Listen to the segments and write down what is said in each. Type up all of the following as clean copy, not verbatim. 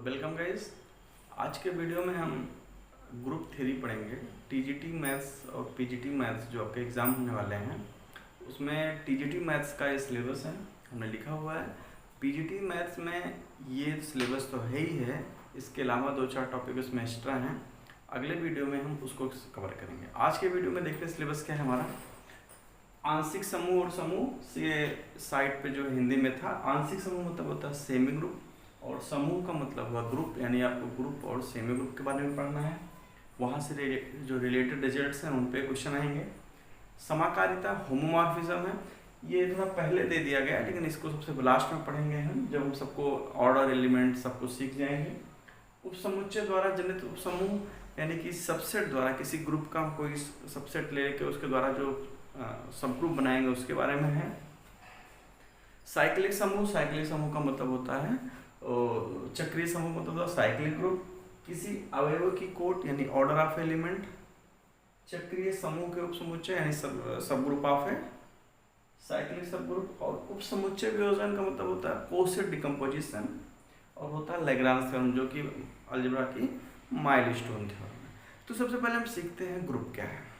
Welcome guys. आज के video में हम ग्रुप थ्री पढ़ेंगे। टीजीटी मैथ्स और पीजीटी मैथ्स जो आपके एग्ज़ाम होने वाले हैं उसमें टीजीटी मैथ्स का ये सिलेबस है, हमने लिखा हुआ है। पीजीटी मैथ्स में ये सिलेबस तो है ही है, इसके अलावा 2-4 टॉपिक उसमें एक्स्ट्रा हैं। अगले वीडियो में हम उसको कवर करेंगे। आज के वीडियो में देखते हैं सिलेबस क्या है हमारा। आंशिक समूह और समूह से साइड पे जो हिंदी में था, आंशिक समूह मतलब होता है सेमी ग्रुप और समूह का मतलब हुआ ग्रुप, यानी आपको ग्रुप और सेमी ग्रुप के बारे में पढ़ना है। वहाँ से जो रिलेटेड रिजल्ट्स हैं उन पे क्वेश्चन आएंगे। समाकारिता होमोमॉर्फिज्म है, ये थोड़ा पहले दे दिया गया है लेकिन इसको सबसे लास्ट में पढ़ेंगे हम, जब हम सबको ऑर्डर एलिमेंट सब कुछ सीख जाएंगे। उपसमुच्चय द्वारा जनित उपसमूह यानी कि सबसेट द्वारा किसी ग्रुप का कोई सबसेट ले के उसके द्वारा जो सब ग्रुप बनाएंगे उसके बारे में है। साइक्लिक समूह, साइक्लिक समूह का मतलब होता है और चक्रीय समूह मतलब होता है साइक्लिक ग्रुप, किसी अवयव की कोट यानी ऑर्डर ऑफ एलिमेंट। चक्रीय समूह के उपसमुच्चय यानी सब ग्रुप ऑफ है साइक्लिक सब ग्रुप। और उपसमुच्चय वियोजन का मतलब होता है पोसेट डिकम्पोजिशन और होता है लैग्रांज थ्योरम, जो कि अलजेब्रा की माइलस्टोन थ्योरम है। तो सबसे पहले हम सीखते हैं ग्रुप क्या है।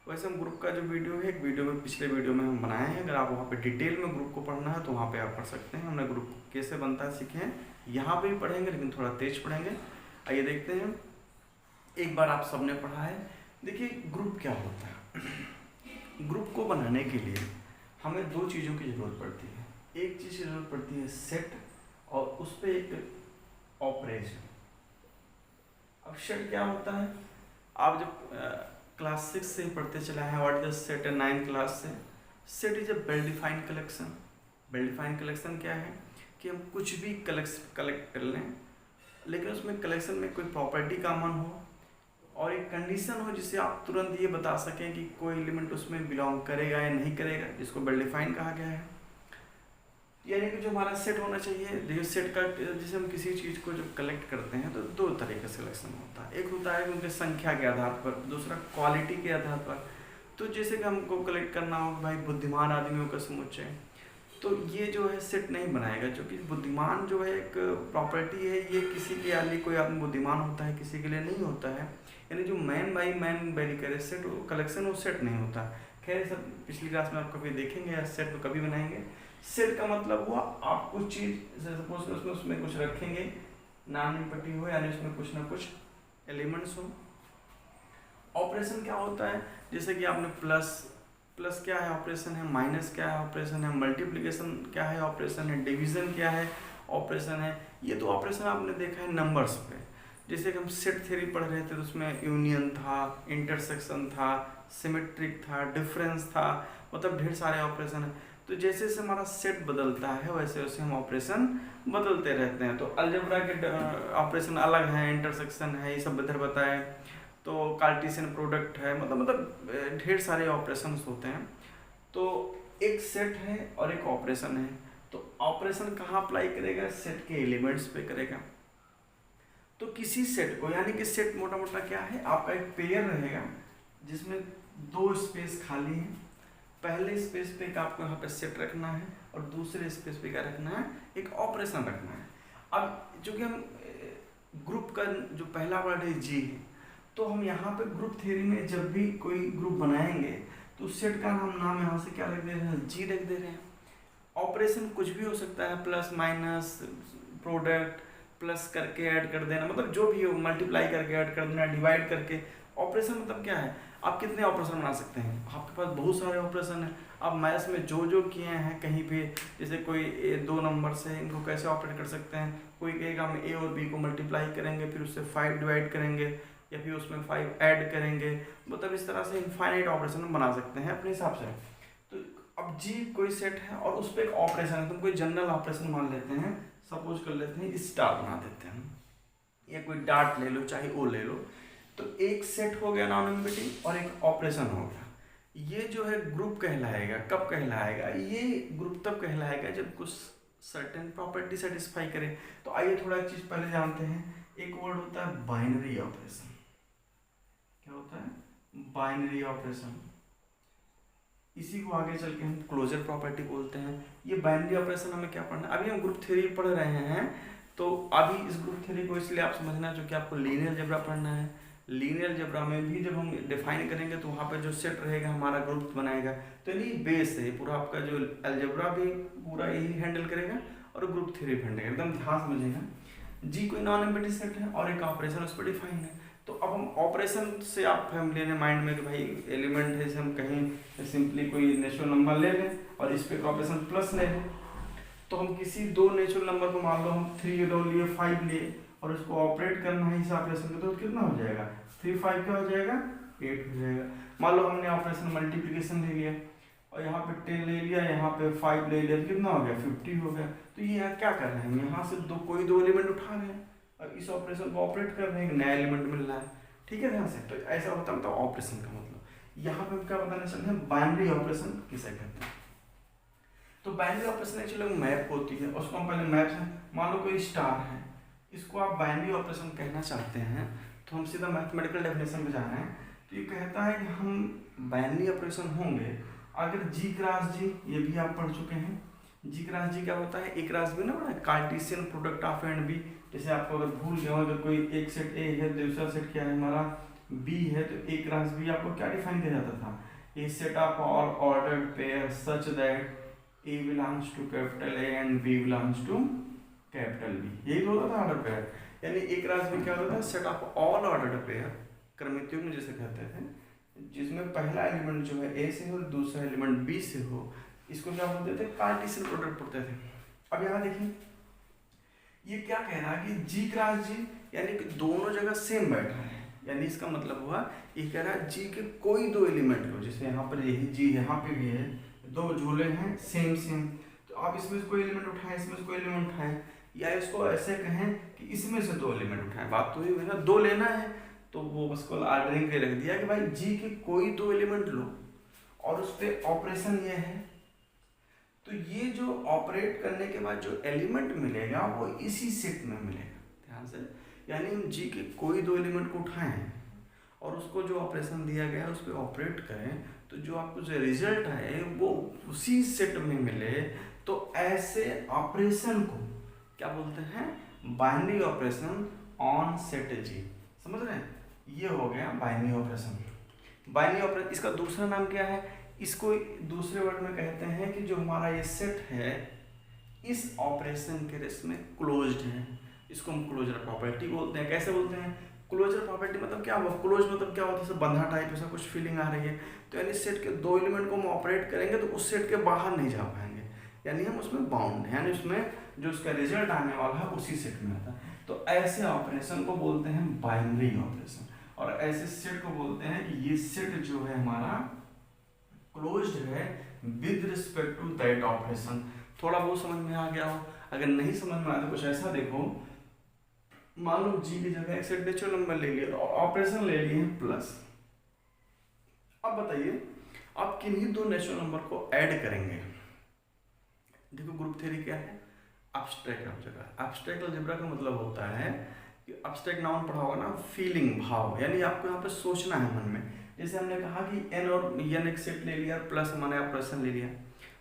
वैसे हम ग्रुप का जो वीडियो है, एक वीडियो में पिछले वीडियो में हम बनाए हैं, अगर आप वहाँ पे डिटेल में ग्रुप को पढ़ना है तो वहाँ पे आप पढ़ सकते हैं। हमने ग्रुप कैसे बनता है सीखे हैं, यहाँ पे भी पढ़ेंगे लेकिन थोड़ा तेज पढ़ेंगे। आइए देखते हैं, एक बार आप सबने पढ़ा है। देखिए ग्रुप क्या होता है। ग्रुप को बनाने के लिए हमें दो चीज़ों की ज़रूरत पड़ती है। एक चीज़ की ज़रूरत पड़ती है सेट और उस पर एक ऑपरेशन। अब सेट क्या होता है, आप जब क्लास 6 से पढ़ते चला है what is set, 9th class से। Set is a well defined collection. Well defined collection क्या है कि हम कुछ भी कलेक्ट कर लें लेकिन उसमें कलेक्शन में कोई प्रॉपर्टी कॉमन हो और एक कंडीशन हो जिससे आप तुरंत ये बता सकें कि कोई एलिमेंट उसमें बिलोंग करेगा या नहीं करेगा, जिसको वेल डिफाइंड कहा गया है। यानी कि जो हमारा सेट होना चाहिए, देखिए सेट का जैसे हम किसी चीज़ को जब कलेक्ट करते हैं तो दो तरीके से सिलेक्शन होता है। एक होता है उनके संख्या के आधार पर, दूसरा क्वालिटी के आधार पर। तो जैसे कि हमको कलेक्ट करना हो भाई बुद्धिमान आदमियों का समुच्चय, तो ये जो है सेट नहीं बनाएगा, क्योंकि बुद्धिमान जो है एक प्रॉपर्टी है, ये किसी के लिए कोई आदमी बुद्धिमान होता है किसी के लिए नहीं होता है। यानी जो मैन बाई मैन वेरी करे सेट कलेक्शन वो सेट नहीं होता। खैर सब पिछली क्लास में आप कभी देखेंगे या सेट तो कभी बनाएंगे। सेट का मतलब हुआ आप कुछ चीज़ सपोज उसमें कुछ रखेंगे, नाम पट्टी हो यानी उसमें कुछ ना कुछ एलिमेंट्स हो। ऑपरेशन क्या होता है, जैसे कि आपने प्लस क्या है ऑपरेशन है, माइनस क्या है ऑपरेशन है, मल्टीप्लिकेशन क्या है ऑपरेशन है, डिवीज़न क्या है ऑपरेशन है। ये तो ऑपरेशन आपने देखा है नंबर्स पे। जैसे कि हम सेट थ्योरी पढ़ रहे थे तो उसमें यूनियन था, इंटरसेक्शन था, सिमेट्रिक था, डिफरेंस था, मतलब ढेर सारे ऑपरेशन है। तो जैसे जैसे हमारा सेट बदलता है वैसे वैसे हम ऑपरेशन बदलते रहते हैं। तो अलजेब्रा के ऑपरेशन अलग है, इंटरसेक्शन है, ये सब इधर बताए, तो कार्टेशियन प्रोडक्ट है, मतलब ढेर सारे ऑपरेशंस होते हैं। तो एक सेट है और एक ऑपरेशन है। तो ऑपरेशन कहाँ अप्लाई करेगा, सेट के एलिमेंट्स पे करेगा। तो किसी सेट को, यानी कि सेट मोटा मोटा क्या है, आपका एक पेयर रहेगा जिसमें दो स्पेस खाली हैं। पहले स्पेस पे आपको यहाँ पे सेट रखना है और दूसरे स्पेस पे क्या रखना है, एक ऑपरेशन रखना है। अब चूंकि हम ग्रुप का जो पहला वर्ड है जी है, तो हम यहाँ पे ग्रुप थ्योरी में जब भी कोई ग्रुप बनाएंगे तो सेट का हम नाम यहाँ से क्या रख दे रहे हैं, जी रख दे रहे हैं। ऑपरेशन कुछ भी हो सकता है, प्लस माइनस, प्रोडक्ट, प्लस करके ऐड कर देना, मतलब जो भी हो, मल्टीप्लाई करके ऐड कर देना, डिवाइड करके। ऑपरेशन मतलब क्या है, आप कितने ऑपरेशन बना सकते हैं, आपके पास बहुत सारे ऑपरेशन हैं। आप मैथ्स में जो किए हैं कहीं पे, जैसे कोई दो नंबर से इनको कैसे ऑपरेट कर सकते हैं, कोई कहेगा हम ए और बी को मल्टीप्लाई करेंगे फिर उससे 5 डिवाइड करेंगे या फिर उसमें 5 ऐड करेंगे, मतलब इस तरह से इनफाइनाइट ऑपरेशन हम बना सकते हैं अपने हिसाब से। तो अब जी कोई सेट है और उस पर एक ऑपरेशन है, तुम कोई जनरल ऑपरेशन मान लेते हैं, सपोज कर लेते हैं स्टार बना देते हैं या कोई डार्ट ले लो चाहे ओ ले लो। तो एक सेट हो गया नॉन इनवर्टिंग और एक ऑपरेशन हो गया। ये जो है ग्रुप कहलाएगा। कब कहलाएगा, ये ग्रुप तब कहलाएगा जब कुछ सर्टेन प्रॉपर्टी सेटिस्फाई करे। तो आइए थोड़ा एक चीज पहले जानते हैं, एक वर्ड होता है बाइनरी ऑपरेशन। क्या होता है, बाइनरी ऑपरेशन। इसी को आगे चल के हम क्लोजर प्रॉपर्टी बोलते हैं। ये बाइनरी ऑपरेशन हमें क्या पढ़ना है, अभी हम ग्रुप थ्योरी पढ़ रहे हैं तो अभी इस ग्रुप थ्योरी को इसलिए आप समझना जो कि आपको लीनियर अलजेब्रा पढ़ना है। लीनियर अलजेब्रा में भी जब हम डिफाइन करेंगे तो वहाँ पे जो सेट रहेगा हमारा ग्रुप बनाएगा। तो यानी बेस है पूरा आपका, जो अलजेब्रा भी पूरा यही हैंडल करेगा और ग्रुप थ्योरी भी हैंडल करेगा। एकदम ध्यान समझिएगा, जी कोई नॉन एम्प्टी सेट है और एक ऑपरेशन उस पर डिफाइन है। तो अब हम ऑपरेशन से आप फैमिली ने माइंड में कि भाई एलिमेंट है, जैसे हम कहीं सिंपली कोई नेचुरल नंबर ले लें और इस पे ऑपरेशन प्लस ले लें। तो हम किसी दो नेचुरल नंबर को मान लो हम 3 लिए 5 लिए और उसको ऑपरेट करना है इस ऑपरेशन में, तो कितना हो जाएगा 3 5 क्या हो जाएगा 8 हो जाएगा। मान लो हमने ऑपरेशन मल्टीप्लिकेशन ले लिया और यहाँ पे 10 ले लिया, यहाँ पे 5 ले लिया, तो कितना हो गया 50 हो गया। तो ये यहाँ क्या कर रहे हैं, हम यहाँ से कोई दो एलिमेंट उठा रहे हैं और इस ऑपरेशन को ऑपरेट कर रहे हैं, एक नया एलिमेंट मिल रहा है। ठीक है ध्यान से, तो ऐसा होता है ऑपरेशन का मतलब। यहाँ पे हम क्या बताना चाहते हैं, बाइनरी ऑपरेशन किसे कहते हैं। तो बाइनरी ऑपरेशन एक्चुअली मैप होती है, उसको हम पहले मैप है, मान लो कोई स्टार है, इसको आप बाइनरी ऑपरेशन कहना चाहते हैं तो हम सीधा मैथमेटिकल डेफिनेशन पे जा रहे हैं। तो ये कहता है कि हम बाइनरी ऑपरेशन होंगे अगर जी क्रॉस जी, ये भी आप पढ़ चुके हैं, जी क्रॉस जी क्या होता है, ए क्रॉस बी ना पढ़ा है, Cartesian product of A and B. जैसे आपको अगर भूल गया हो, अगर कोई एक सेट ए है दूसरा सेट क्या है हमारा बी है, तो ए क्रॉस बी आपको क्या डिफाइन किया जाता था, a set of all ordered pair such that A belongs to capital A and B belongs to capital B, यही तो होता था ऑर्डर पेयर। यानी एक क्रॉस में क्या होता था, set of all ordered pair, क्रमिक युग्म जिसे कहते थे, जिसमें पहला एलिमेंट जो है A से हो और दूसरा एलिमेंट B से हो, इसको क्या बोलते थे, कार्टेशियन प्रोडक्ट पढ़ते थे। अब यहाँ देखिए ये क्या कह रहा है कि जी क्रॉस जी यानी कि दोनों जगह सेम बैठ रहा है, यानी इसका मतलब हुआ ये कह रहा है जी के कोई दो एलिमेंट को, जैसे यहाँ पर यही जी यहाँ पे भी है, दो झूले हैं सेम सेम, तो आप इसमें से कोई एलिमेंट उठाएं, इसमें से कोई एलिमेंट उठाएं, या इसको ऐसे कहें कि इसमें से दो एलिमेंट उठाएं। बात तो ये है ना, दो लेना है तो वो उसको ऑर्डरिंग के रख दिया कि भाई जी के कोई दो एलिमेंट लो और उस पर ऑपरेशन ये है, तो ये जो ऑपरेट करने के बाद जो एलिमेंट मिलेगा वो इसी सेट में मिलेगा। ध्यान से, यानी हम जी के कोई दो एलिमेंट को उठाएं और उसको जो ऑपरेशन दिया गया है उस पर ऑपरेट करें, तो जो आपको जो रिजल्ट आए वो उसी सेट में मिले, तो ऐसे ऑपरेशन को क्या बोलते हैं, बाइनरी ऑपरेशन ऑन सेट जी। समझ रहे हैं, ये हो गया बाइनरी ऑपरेशन। बाइनरी ऑपरेशन इसका दूसरा नाम क्या है, इसको दूसरे वर्ड में कहते हैं कि जो हमारा ये सेट है इस ऑपरेशन के रेस में क्लोज्ड है, इसको हम क्लोजर प्रॉपर्टी बोलते हैं। कैसे बोलते हैं, क्लोजर प्रॉपर्टी मतलब क्या हुआ, क्लोज मतलब क्या होता है, जैसे बंधा टाइप ऐसा कुछ फीलिंग आ रही है, तो यानी सेट के दो एलिमेंट को हम ऑपरेट करेंगे तो उस सेट के बाहर नहीं जा पाएंगे, यानी हम उसमें बाउंड है, यानी उसमें जो उसका रिजल्ट आने वाला है उसी सेट में आता है। तो ऐसे ऑपरेशन को बोलते हैं बाइनरी ऑपरेशन, और ऐसे सेट को बोलते हैं कि ये सेट जो है हमारा क्लोज्ड है with respect to that operation. थोड़ा बहुत समझ में आ गया हो, अगर नहीं समझ में आया तो कुछ ऐसा देखो, मान लो जी की जगह एक सेट नेचुरल नंबर ले लिया और ऑपरेशन ले लिए हैं प्लस। अब बताइए आप किन्हीं दो नेचुरल नंबर को ऐड करेंगे। देखो ग्रुप थ्योरी क्या है, एब्स्ट्रैक्ट अलजेब्रा। एब्स्ट्रैक्ट अलजेब्रा का मतलब होता है कि एब्स्ट्रैक्ट नाउन पढ़ा होगा ना, फीलिंग भाव, यानी आपको यहाँ पे सोचना है मन में। जैसे हमने कहा कि एन और एन एक सेट ले लिया प्लस मैंने ऑपरेशन ले लिया,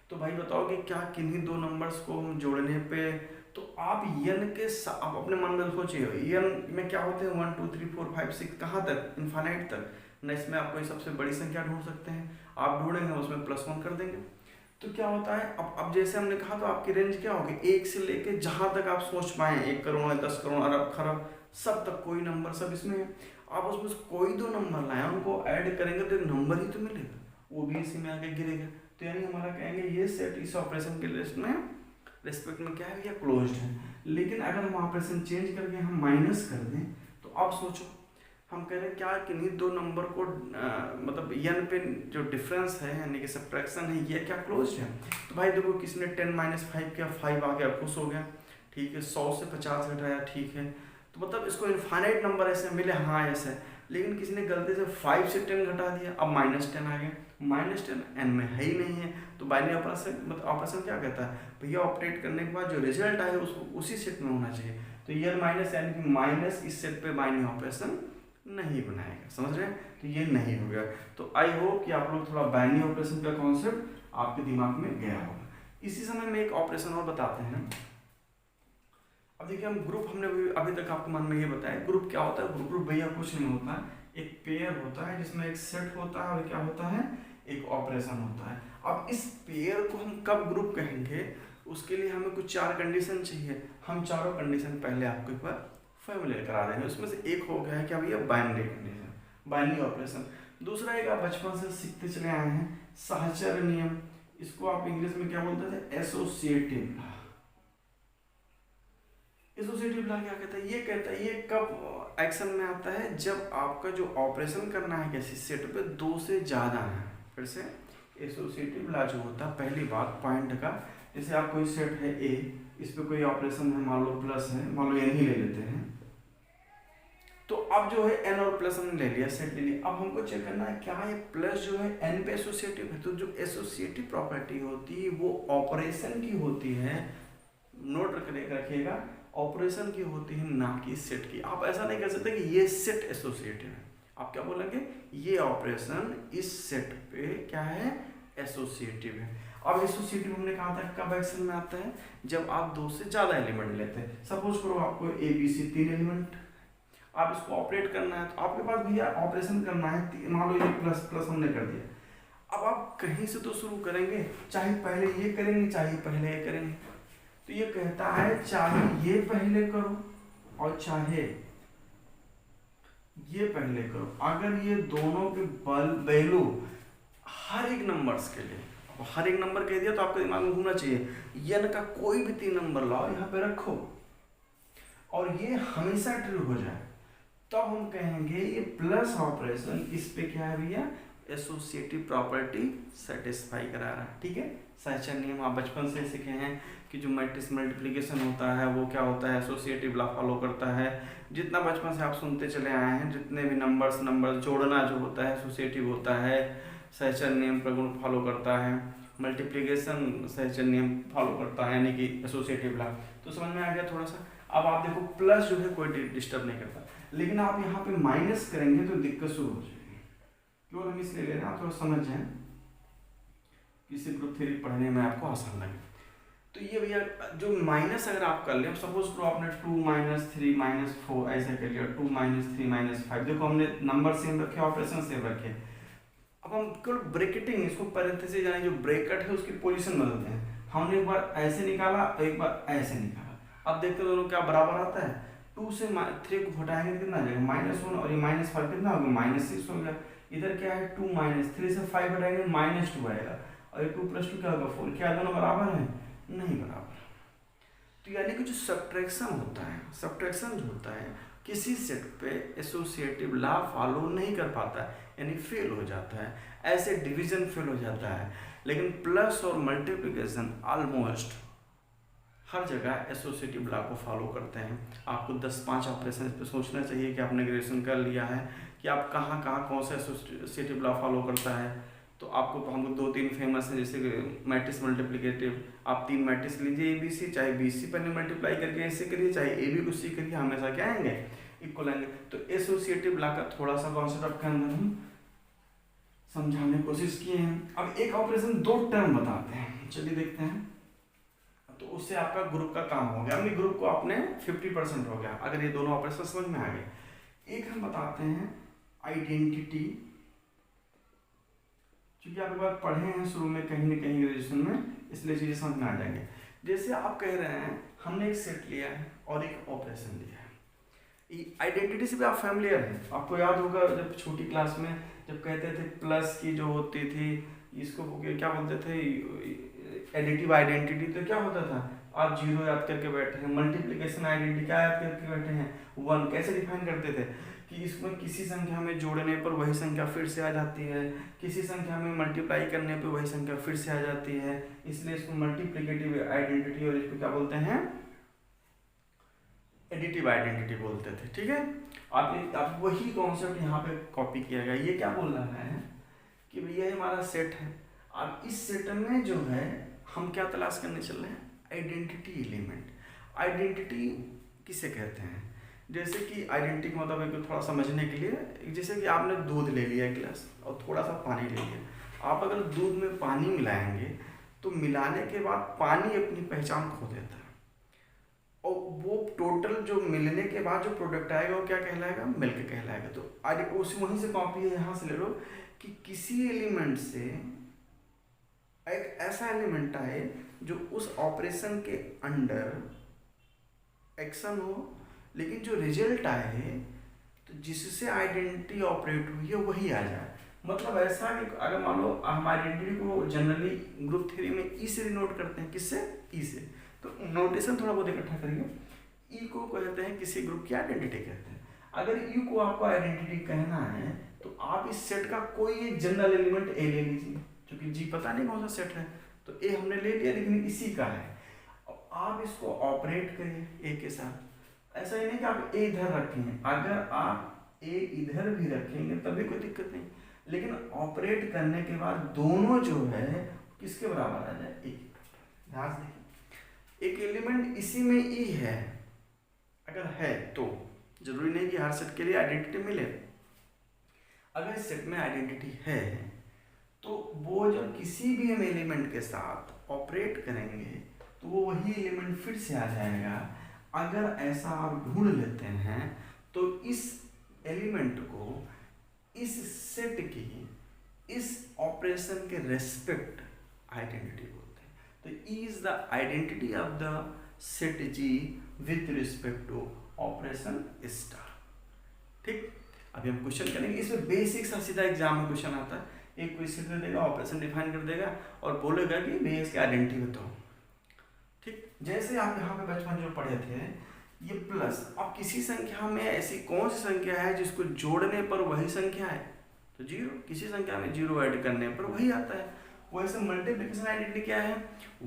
तो भाई बताओ कि क्या किन्हीं दो नंबर्स को हम जोड़ने पे, तो आप एन के आप अपने मन में सोचिए एन में क्या होते हैं 1 2 3 4 5 6 कहाँ तक, इन्फाइनाइट तक ना। इसमें आप कोई सबसे बड़ी संख्या ढूंढ सकते हैं, आप ढूंढेंगे उसमें +1 कर देंगे। तो क्या होता है, अब जैसे हमने कहा तो आपकी रेंज क्या होगी, 1 से लेके जहाँ तक आप सोच पाए, 1 करोड़ 10 करोड़ अरब खरब सब तक कोई नंबर सब इसमें है। आप उसमें से कोई दो नंबर लाए उनको ऐड करेंगे तो एक नंबर ही तो मिलेगा, वो भी इसी में आके गिरेगा। तो यानी हमारा कहेंगे ये सेट इस ऑपरेशन के लिस्ट में रेस्पेक्ट में क्या है, या क्लोज्ड है। लेकिन अगर हम ऑपरेशन चेंज करके हम माइनस कर दें, तो आप सोचो हम कह रहे हैं क्या किन्हीं दो नंबर को मतलब एन पे जो डिफरेंस है यानी कि सब्ट्रैक्शन है, ये क्या क्लोज्ड है। तो भाई देखो किसने 10 - 5 किया, 5 आ गया, खुश हो गया, ठीक है। 100 से 50 घटाया, ठीक है। तो मतलब इसको इनफाइनाइट नंबर ऐसे मिले, हाँ ऐसे है। लेकिन किसी ने गलती से 5 से 10 घटा दिया, अब -10 आ गया, -10 एन में है ही नहीं है। तो बाइनरी ऑपरेशन मतलब ऑपरेशन क्या कहता है, भैया ऑपरेट करने के बाद जो रिजल्ट आए उसको उसी सेट में होना चाहिए। तो ये माइनस यानी कि माइनस इस सेट पे बाइनरी ऑपरेशन नहीं बनाएगा, समझ रहे हैं। तो ये नहीं हो गया। तो आई होप कि आप लोग थोड़ा बाइनरी ऑपरेशन का कॉन्सेप्ट आपके दिमाग में गया होगा। इसी समय में एक ऑपरेशन और बताते हैं। अब देखिए हम ग्रुप, हमने अभी तक आपको मन में ये बताया ग्रुप क्या होता है। ग्रुप भैया कुछ नहीं होता, एक पेयर होता है जिसमें एक सेट होता है और क्या होता है, एक ऑपरेशन होता है। अब इस पेयर को हम कब ग्रुप कहेंगे, उसके लिए हमें कुछ 4 कंडीशन चाहिए। हम चारों कंडीशन पहले आपको एक बार फैमिलियर करा देंगे। उसमें से एक हो गया है क्या भैया, बाइनरी कंडीशन, बाइनरी ऑपरेशन। दूसरा एक आप बचपन से सीखते चले आए हैं, साहचर्य नियम, इसको आप इंग्लिश में क्या बोलते थे, एसोसिएटिव लॉ। एसोसिएटिव लॉ क्या कहता है, ये कहता है ये कब एक्शन में आता है, जब आपका जो ऑपरेशन करना है किसी सेट पे 2 से ज़्यादा है। फिर से एसोसिएटिव लॉ जो होता है, पहली बात पॉइंट का, जैसे आप कोई सेट है ए, इस पे कोई ऑपरेशन है, मान लो प्लस है, मान लो एन ही ले लेते हैं, तो अब जो है एन और प्लस हमने ले लिया, सेट ले लिया। अब हमको चेक करना है क्या ये प्लस जो है एन पे एसोसिएटिव है। तो जो एसोसिएटिव प्रॉपर्टी होती है वो ऑपरेशन की होती है, नोट रखिएगा, ऑपरेशन की होती है, ना कि सेट की। आप ऐसा नहीं कर सकते कि ये सेट एसोसिएटिव है, आप क्या बोलेंगे, ये ऑपरेशन इस सेट पे क्या है, एसोसिएटिव है। अब एसोसिएटिव हमने कहा था कब एक्शन में आता है, जब आप 2 से ज़्यादा एलिमेंट लेते हैं। सपोज करो आपको ए बी सी 3 एलिमेंट, आप इसको ऑपरेट करना है, तो आपके पास भैया ऑपरेशन करना है, मान लो ये प्लस प्लस हमने कर दिया। अब आप कहीं से तो शुरू करेंगे, चाहे पहले ये करेंगे चाहे पहले ये करेंगे। तो ये कहता है चाहे ये पहले करो और चाहे ये पहले करो, अगर ये दोनों के वैल्यू हर एक नंबर्स के लिए, हर एक नंबर कह दिया तो आपके दिमाग में घूमना चाहिए, एन का कोई भी 3 नंबर लाओ यहाँ पे रखो और ये हमेशा ट्रू हो जाए, तब हम कहेंगे ये प्लस ऑपरेशन इस पे क्या है भैया, एसोसिएटिव प्रॉपर्टी सेटिस्फाई करा रहा है। ठीक है, सहचर्य नियम आप बचपन से सीखे हैं कि जो मैट्रिक्स मल्टीप्लिकेशन होता है वो क्या होता है, एसोसिएटिव लॉ फॉलो करता है। जितना बचपन से आप सुनते चले आए हैं, जितने भी नंबर जोड़ना जो होता है एसोसिएटिव होता है, सहचर्य नियम प्रगुण फॉलो करता है, मल्टीप्लिकेशन सहचर्य नियम फॉलो करता है, यानी कि एसोसिएटिव लॉ। तो समझ में आ गया थोड़ा सा। अब आप देखो प्लस जो है कोई डिस्टर्ब नहीं करता, लेकिन आप यहाँ पे माइनस करेंगे तो दिक्कत शुरू हो जाएगी। केवल हम इसलिए ले रहे हैं, आप थोड़ा समझ जाए, किसी ग्रुप थ्योरी पढ़ने में आपको आसान लगे। तो ये भैया जो माइनस अगर आप कर ले, सपोज करो आपने 2 - 3 - 4 ऐसे कर लिया, 2 - 3 - 5, देखो हमने नंबर सेम रखे, ऑपरेशन सेम रखे। अब हम केवल ब्रैकेटिंग, इसको पैरेंथेसिस यानी जो ब्रैकेट है उसकी पोजीशन बदलते हैं। हमने एक बार ऐसे निकाला, एक बार ऐसे निकाला, अब देखते दोनों क्या बराबर आता है। 2 से 3 को घटाएंगे कितना आ जाएगा, -1, और ये -5 कितना हो गया, -6 हो गया। इधर क्या है 2 - 3 से 5 घटाएंगे -2 आएगा, और ये 2 + 2 क्या होगा 4। क्या दोनों बराबर है, नहीं बराबर। तो यानी कि जो सब्ट्रैक्शन होता है, सब्ट्रैक्शन जो होता है किसी सेट पे एसोसिएटिव लॉ फॉलो नहीं कर पाता है, यानी फेल हो जाता है, ऐसे डिवीजन फेल हो जाता है। लेकिन प्लस और मल्टीप्लिकेशन ऑलमोस्ट हर जगह एसोसिएटिव लॉ को फॉलो करते हैं। आपको 10-5 ऑपरेशन पे सोचना चाहिए कि आपने ग्रेजुएशन कर लिया है कि आप कहाँ कहाँ कौन सा एसोसिएटिव लॉ फॉलो करता है। तो आपको हमको 2-3 फेमस है, जैसे मैट्रिक्स मल्टीप्लिकेटिव, आप 3 मैट्रिक्स लीजिए ए बी सी, चाहे बी सी पर मल्टीप्लाई करके ऐसे करिए, चाहे ए बी को सी करिए, हमेशा क्या आएंगे, इक्वल आएंगे। तो एसोसिएटिव लॉ का थोड़ा सा कॉन्सेप्ट के अंदर हम समझाने की कोशिश किए हैं। अब एक ऑपरेशन 2 टर्म बताते हैं, चलिए देखते हैं। तो उससे आपका ग्रुप का काम हो गया, अपने ग्रुप को आपने 50% हो गया अगर ये दोनों ऑपरेशन समझ में आ गए। एक हम बताते हैं आइडेंटिटी, क्योंकि आप एक बार पढ़े हैं शुरू में कहीं न कहीं ग्रेजुएशन में, इसलिए चीज़ें समझ में आ जाएंगे। जैसे आप कह रहे हैं हमने एक सेट लिया है और एक ऑपरेशन लिया है, आइडेंटिटी से भी आप फैमिलियर हैं। आपको याद होगा जब छोटी क्लास में जब कहते थे प्लस की जो होती थी, इसको क्या बोलते थे, एडिटिव आइडेंटिटी, तो क्या होता था, आप 0 याद करके बैठे हैं। मल्टीप्लिकेशन आइडेंटिटी क्या याद करके बैठे हैं, 1। कैसे डिफाइन करते थे कि इसमें किसी संख्या में जोड़ने पर वही संख्या फिर से आ जाती है, किसी संख्या में मल्टीप्लाई करने पर वही संख्या फिर से आ जाती है, इसलिए इसको मल्टीप्लिकेटिव आइडेंटिटी और इसको क्या बोलते हैं, एडिटिव आइडेंटिटी बोलते थे। ठीक है, आप वही कॉन्सेप्ट यहाँ पे कॉपी किया गया। ये क्या बोल रहा है कि भैया हमारा सेट है, अब इस सेट में जो है हम क्या तलाश करने चल रहे हैं, आइडेंटिटी एलिमेंट। आइडेंटिटी किसे कहते हैं, जैसे कि आइडेंटिटी का मतलब है थोड़ा समझने के लिए, जैसे कि आपने दूध ले लिया एक गिलास और थोड़ा सा पानी ले लिया, आप अगर दूध में पानी मिलाएंगे तो मिलाने के बाद पानी अपनी पहचान खो देता है, और वो टोटल जो मिलने के बाद जो प्रोडक्ट आएगा वो क्या कहलाएगा, मिल्क कहलाएगा। तो आज उस वहीं से कॉपी है, यहाँ से ले लो कि किसी एलिमेंट से एक ऐसा एलिमेंट आए जो उस ऑपरेशन के अंडर एक्शन हो, लेकिन जो रिजल्ट आए तो जिससे आइडेंटिटी ऑपरेट हुई है वही आ जाए। मतलब ऐसा कि अगर मान लो हम आइडेंटिटी को जनरली ग्रुप थ्योरी में ई से डिनोट करते हैं, किससे, ई से। तो नोटेशन थोड़ा बहुत इकट्ठा करेंगे। ई को कहते हैं किसी ग्रुप की आइडेंटिटी कहते हैं। अगर यू को आपको आइडेंटिटी कहना है तो आप इस सेट का कोई एक जनरल एलिमेंट ए ले लीजिए, क्योंकि जी पता नहीं कौन सा सेट है, तो ए हमने ले लिया लेकिन इसी का है। आप इसको ऑपरेट करिए ए के साथ। ऐसा ही नहीं कि आप ए इधर रखें, अगर आप ए इधर भी रखेंगे तभी कोई दिक्कत नहीं, लेकिन ऑपरेट करने के बाद दोनों जो है किसके बराबर आ जाए, ए। ध्यान से देखिए, एक एलिमेंट इसी में ई है, अगर है तो जरूरी नहीं कि हर सेट के लिए आइडेंटिटी मिले। अगर इस सेट में आइडेंटिटी है तो वो जब किसी भी हम एलिमेंट के साथ ऑपरेट करेंगे तो वो वही एलिमेंट फिर से आ जाएगा। अगर ऐसा आप ढूंढ लेते हैं तो इस एलिमेंट को इस सेट की इस ऑपरेशन के रेस्पेक्ट आइडेंटिटी बोलते हैं। तो E is the identity of the set G with respect to operation star. ठीक, अभी हम क्वेश्चन करेंगे। इसमें बेसिक सा सीधा एग्जाम में क्वेश्चन आता है, एक क्वेश्चन दे देगा, ऑपरेशन डिफाइन कर देगा और बोलेगा कि भैया इसकी आइडेंटिटी बताओ। ठीक, जैसे आप यहाँ पे बचपन जो पढ़े थे ये प्लस, अब किसी संख्या में ऐसी कौन सी संख्या है जिसको जोड़ने पर वही संख्या है, तो जीरो। किसी संख्या में जीरो ऐड करने पर वही आता है। वैसे मल्टीप्लिकेशन आइडेंटिटी क्या है,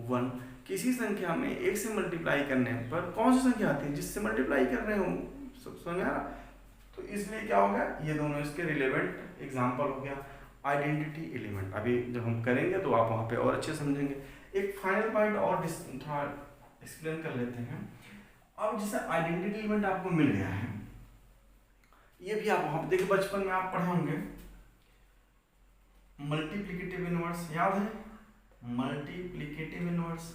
1। किसी संख्या में एक से मल्टीप्लाई करने पर कौन सी संख्या आती है, जिससे मल्टीप्लाई कर रहे हो, समझ आ रहा। तो इसलिए क्या होगा, ये दोनों इसके रिलेवेंट एग्जाम्पल हो गया आइडेंटिटी एलिमेंट। अभी जब हम करेंगे तो आप वहाँ पे और अच्छे समझेंगे। एक फाइनल पॉइंट और थोड़ा एक्सप्लेन कर लेते हैं। अब जैसे आइडेंटिटी एलिमेंट आपको मिल गया है, ये भी आप वहाँ पे देखिए बचपन में आप पढ़े होंगे मल्टीप्लिकेटिव इनवर्स, याद है, मल्टीप्लिकेटिव इनवर्स,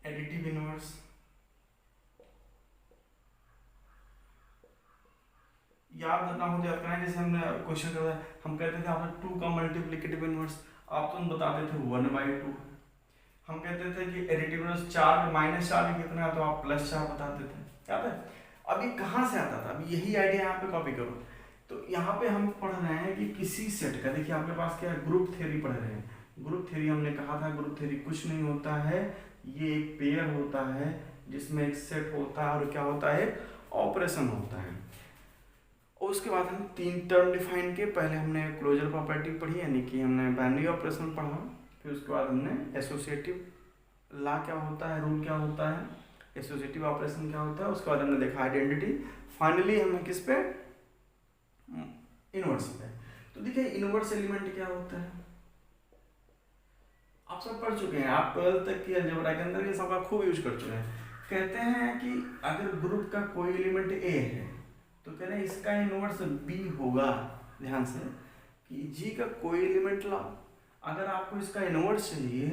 एडिटिव इनवर्स, याद ना हो तो याद कराएं। जैसे हमने क्वेश्चन कर रहा है, हम कहते थे आपने 2 का मल्टीप्लिकेटिव इनवर्स, आप तुम बताते थे 1/2। हम कहते थे कि एडिटिव इनवर्स 4 -4 भी कितना है, तो आप +4 बताते थे, याद है। अब ये कहाँ से आता था, अभी यही आइडिया यहाँ पे कॉपी करो। तो यहाँ पे हम पढ़ रहे हैं कि किसी सेट का, देखिए आपके पास क्या है, ग्रुप थ्योरी पढ़ रहे हैं। ग्रुप थ्योरी हमने कहा था, ग्रुप थ्योरी कुछ नहीं होता है, ये एक पेयर होता है जिसमें एक सेट होता है और क्या होता है, ऑपरेशन होता है। और उसके बाद हम 3 टर्म डिफाइन किए। पहले हमने क्लोजर प्रॉपर्टी पढ़ी, यानी कि हमने बाइनरी ऑपरेशन पढ़ा। फिर उसके बाद हमने एसोसिएटिव लॉ क्या होता है, रूल क्या होता है, एसोसिएटिव ऑपरेशन क्या होता है। उसके बाद हमने देखा आइडेंटिटी। फाइनली हमें किस पे, इनवर्स पे। तो देखिए इनवर्स एलिमेंट क्या होता है, आप सब पढ़ चुके हैं, आप 12th तक की अलजेब्रा के अंदर ये सबका खूब यूज कर चुके हैं। कहते हैं कि अगर ग्रुप का कोई एलिमेंट ए है तो कह रहे हैं इसका इनवर्स बी होगा। ध्यान से कि जी का कोई एलिमेंट लाओ, अगर आपको इसका इनवर्स चाहिए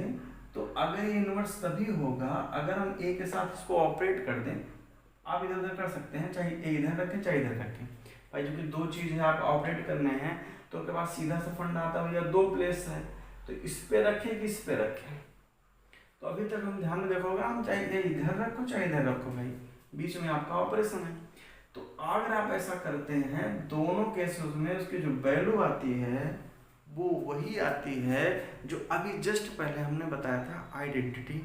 तो अगर ये इनवर्स तभी होगा अगर हम ए के साथ इसको ऑपरेट कर दें। आप इधर उधर कर सकते हैं, चाहे ए इधर रखें चाहे इधर रखें भाई, जो कि 2 चीज़ है आप ऑपरेट करने हैं तो उनके पास सीधा सा फंड आता है, भैया 2 प्लेस है तो इस पे रखें कि इस पे रखें। तो अभी तक हम ध्यान में देखोगे, हम चाहे इधर रखो चाहे इधर रखो भाई, बीच में आपका ऑपरेशन है। तो अगर आप ऐसा करते हैं दोनों केसेस में उसकी जो वैल्यू आती है वो वही आती है जो अभी जस्ट पहले हमने बताया था, आइडेंटिटी।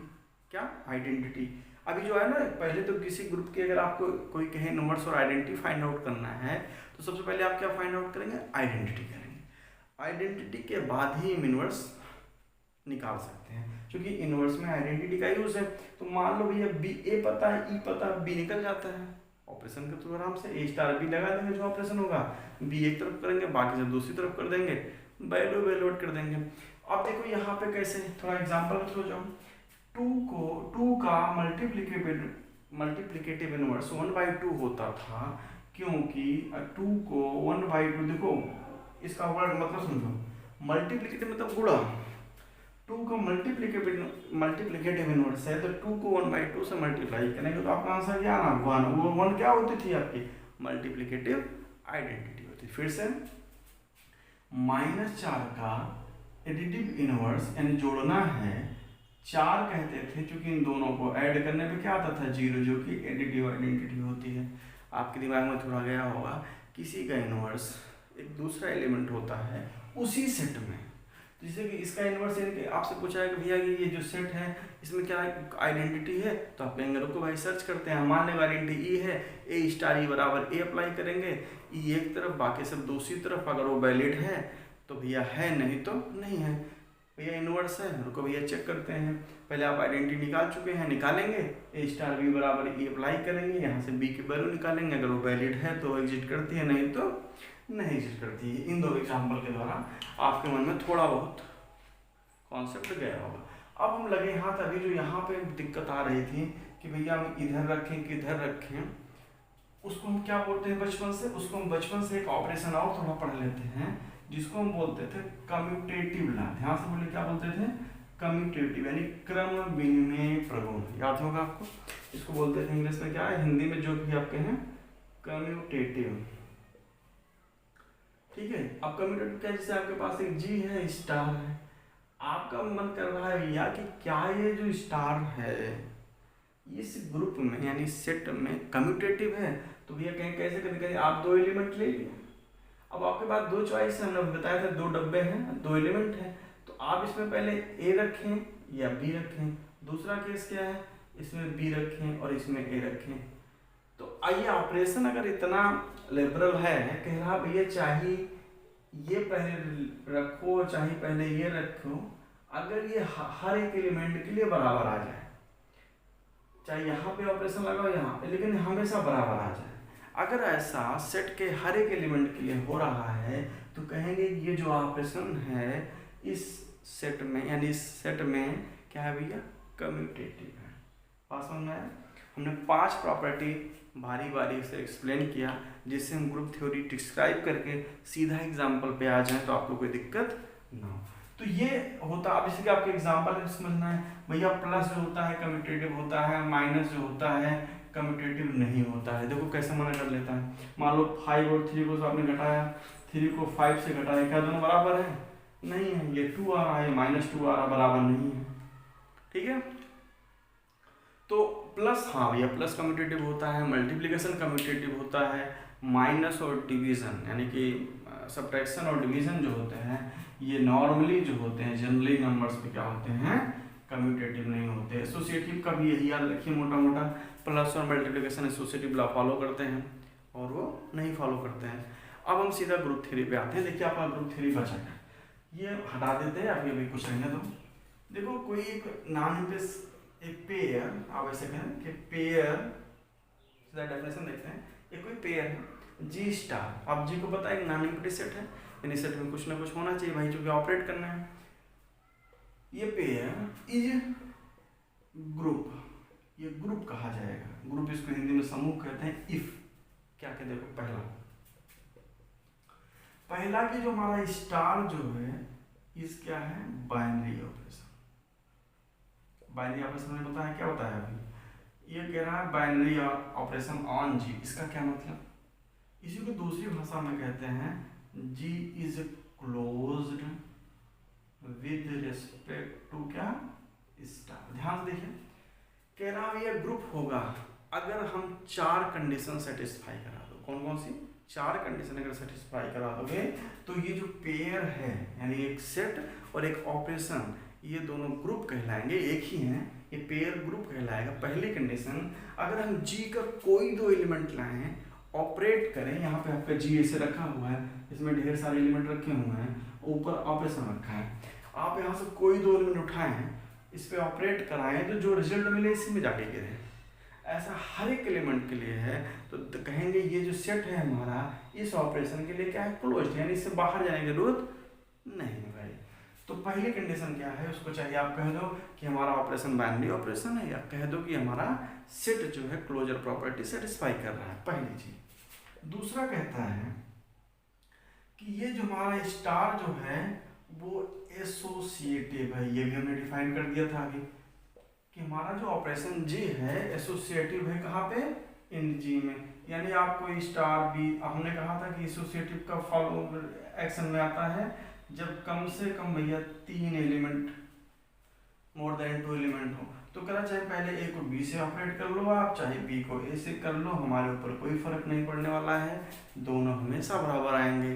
क्या, आइडेंटिटी। अभी जो है ना, पहले तो किसी ग्रुप के अगर आपको कोई कहे इनवर्स और आइडेंटिटी फाइंड आउट करना है तो सबसे पहले आप क्या फाइंड आउट करेंगे, आइडेंटिटी करेंगे। आइडेंटिटी के बाद ही हम इनवर्स निकाल सकते हैं, क्योंकि इनवर्स में आइडेंटिटी का यूज है। तो मान लो भैया बी ए पता है, ई पता है, बी निकल जाता है ऑपरेशन के थ्रू आराम से। ए स्टार बी लगा देंगे, जो ऑपरेशन होगा बी एक तरफ करेंगे, बाकी सब दूसरी तरफ कर देंगे, वैल्यू वैल्यूट कर देंगे। अब देखो यहाँ पे कैसे, थोड़ा एग्जांपल में थ्रू जाओ। 2 का मल्टीप्लिकेटिव इनवर्स 1/2 होता था, क्योंकि 2 को 1/2, देखो इसका वर्ड मतलब समझो, मल्टीप्लिकेटिव मतलब गुणा। 2 का मल्टीप्लिकेटिव इनवर्स है, तो 2 को 1/2 से मल्टीप्लाई करेंगे तो आपका आंसर क्या आना 1। वो 1 क्या होती थी आपकी मल्टीप्लिकेटिव आइडेंटिटी होती। फिर से -4 का एडिटिव इनवर्स यानी जोड़ना है 4 कहते थे, क्योंकि इन दोनों को ऐड करने पे क्या आता था 0, जो कि एडिटिव आइडेंटिटी होती है। आपके दिमाग में थोड़ा गया होगा, किसी का इनवर्स एक दूसरा एलिमेंट होता है उसी सेट में, जैसे कि इसका इनवर्स यानी आपसे पूछा है कि भैया ये जो सेट है इसमें क्या आइडेंटिटी है, तो आप कहेंगे रुको भाई सर्च करते हैं। मान लें आइडेंटिटी ई है, ए स्टार ई बराबर ए अप्लाई करेंगे, ई एक तरफ बाकी सब दूसरी तरफ, अगर वो वैलिड है तो भैया है, नहीं तो नहीं है। भैया इनवर्स है, रुको भैया चेक करते हैं। पहले आप आइडेंटिटी निकाल चुके हैं, निकालेंगे ए स्टार बी बराबर ई अप्लाई करेंगे, यहाँ से बी की वैल्यू निकालेंगे, अगर वो वैलिड है तो एग्जिट करती है, नहीं तो नहीं एग्जिट करती है। इन दो एग्जाम्पल के द्वारा आपके मन में थोड़ा बहुत कॉन्सेप्ट गया होगा। अब हम लगे हाथ, अभी जो यहाँ पे दिक्कत आ रही थी कि भैया हम इधर रखें कि इधर रखें, उसको हम क्या बोलते हैं बचपन से, उसको हम बचपन से एक ऑपरेशन और थोड़ा पढ़ लेते हैं जिसको हम बोलते थे कम्यूटेटिव ला। ध्यान से बोले क्या बोलते थे कम्यूटेटिव, यानी क्रम विनिमय प्रगुण। याद होगा आपको, इसको बोलते थे इंग्लिश में क्या है, हिंदी में जो भी आपके हैं कम्यूटेटिव। ठीक है, अब कम्यूटेटिव क्या, जैसे आपके पास एक जी है, स्टार है, आपका मन कर रहा है भैया कि क्या ये जो स्टार है इस ग्रुप में यानी सेट में कम्यूटेटिव है, तो भैया कहीं कैसे करेंगे, आप 2 एलिमेंट ले लिए। अब आपके पास 2 चॉइस है, हमने बताया था 2 डब्बे हैं, 2 एलिमेंट हैं, तो आप इसमें पहले ए रखें या बी रखें। दूसरा केस क्या है, इसमें बी रखें और इसमें ए रखें। तो आइए ऑपरेशन अगर इतना लिबरल है, कह रहा भैया चाहे ये पहले रखो चाहे पहले ये रखो, अगर ये हर एक एलिमेंट के लिए बराबर आ जाए, चाहे यहाँ पे ऑपरेशन लगाओ यहाँ पे, लेकिन हमेशा बराबर आ जाए। अगर ऐसा सेट के हर एक एलिमेंट के लिए हो रहा है तो कहेंगे ये जो ऑपरेशन है इस सेट में यानी इस सेट में क्या है भैया कम्यूटेटिव है। बात समझ में आया? हमने 5 प्रॉपर्टी बारी बारी से एक्सप्लेन किया, जिससे हम ग्रुप थ्योरी डिस्क्राइब करके सीधा एग्जाम्पल पे आ जाएं तो आपको कोई दिक्कत ना हो। तो ये होता, अब इसी का आपके एग्जाम्पल समझना है भैया, प्लस जो होता है कम्यूटेटिव होता है, माइनस जो होता है कम्यूटेटिव नहीं होता है। देखो कैसे मना कर लेता है, मान लो 5 और 3 को आपने घटाया, 3 को 5 से घटाया, क्या दोनों बराबर है? नहीं है, ये 2 आ रहा है, -2 आ रहा, बराबर नहीं है। ठीक है, तो प्लस, हाँ भैया प्लस कम्यूटेटिव होता है, मल्टीप्लिकेशन कम्यूटेटिव होता है, माइनस और डिवीजन यानी कि सब्ट्रैक्शन और डिवीजन जो होते हैं ये नॉर्मली जो होते हैं जनरली नंबर्स पे क्या होते हैं कम्यूटेटिव नहीं होते। एसोसिएटिव का भी यही याद रखिए, मोटा मोटा प्लस और मल्टीप्लिकेशन एसोसिएटिव ला फॉलो करते हैं और वो नहीं फॉलो करते हैं। अब हम सीधा ग्रुप थ्योरी पे आते हैं। देखिए आपका ग्रुप थ्योरी बचा है, ये हटा देते हैं, अभी कुछ रहने दो। देखो कोई एक नाम पे एक पेयर, आप ऐसे कहें कि पेयर, सीधा डेफिनेशन देखते हैं, ये कोई पेयर है जी स्टार। आप जी को पता है नॉन एम्प्टी सेट है, यानी सेट में कुछ ना कुछ होना चाहिए भाई, चूंकि ऑपरेट करना है। ये पेयर इज ग्रुप, ये ग्रुप कहा जाएगा। ग्रुप इसको हिंदी में समूह कहते हैं। इफ क्या कहते हैं, पहला की जो हमारा स्टार जो है इस क्या है बाइनरी ऑपरेशन। बाइनरी ऑपरेशन में बताया क्या होता है अभी, ये कह रहा है बाइनरी ऑपरेशन ऑन जी। इसका क्या मतलब, इसी को दूसरी भाषा में कहते हैं G is closed with respect to क्या स्टार। ध्यान से देखिए, कह रहा है ये ग्रुप होगा अगर हम 4 कंडीशन सेटिस्फाई करा दो। कौन कौन सी 4 कंडीशन अगर सेटिस्फाई करा दोगे तो ये जो पेयर है यानी एक सेट और एक ऑपरेशन, ये दोनों ग्रुप कहलाएंगे, एक ही हैं, ये पेयर ग्रुप कहलाएगा। पहली कंडीशन, अगर हम जी का कोई 2 एलिमेंट लाएं ऑपरेट करें, यहाँ पे आपका जी ऐसे रखा हुआ है, इसमें ढेर सारे एलिमेंट रखे हुए हैं, ऊपर ऑपरेशन रखा है, आप यहाँ से कोई 2 एलिमेंट उठाएं, इस पे ऑपरेट कराएं तो जो रिजल्ट मिले इसी में जाके गिरे। ऐसा हर एक एलिमेंट के लिए है, तो कहेंगे ये जो सेट है हमारा इस ऑपरेशन के लिए क्या है क्लोज्ड, यानी इससे बाहर जाने की जरूरत नहीं है भाई। तो पहली कंडीशन क्या है, उसको चाहिए आप कह दो कि हमारा ऑपरेशन बाइनरी ऑपरेशन है, या कह दो कि हमारा सेट जो है क्लोजर प्रॉपर्टी सेटिस्फाई कर रहा है, पहली चीज। दूसरा कहता है कि ये जो हमारा स्टार जो है वो एसोसिएटिव है, ये भी हमने डिफाइन कर दिया था अभी कि हमारा जो ऑपरेशन जी है एसोसिएटिव है कहाँ पे, इन जी में। यानी आप कोई स्टार बी, हमने कहा था कि एसोसिएटिव का फॉलो एक्शन में आता है जब कम से कम भैया 3 एलिमेंट, मोर देन 2 एलिमेंट हो। तो कह रहा चाहे पहले ए को बी से ऑपरेट कर लो आप, चाहे बी को ए से कर लो, हमारे ऊपर कोई फर्क नहीं पड़ने वाला है, दोनों हमेशा बराबर आएंगे।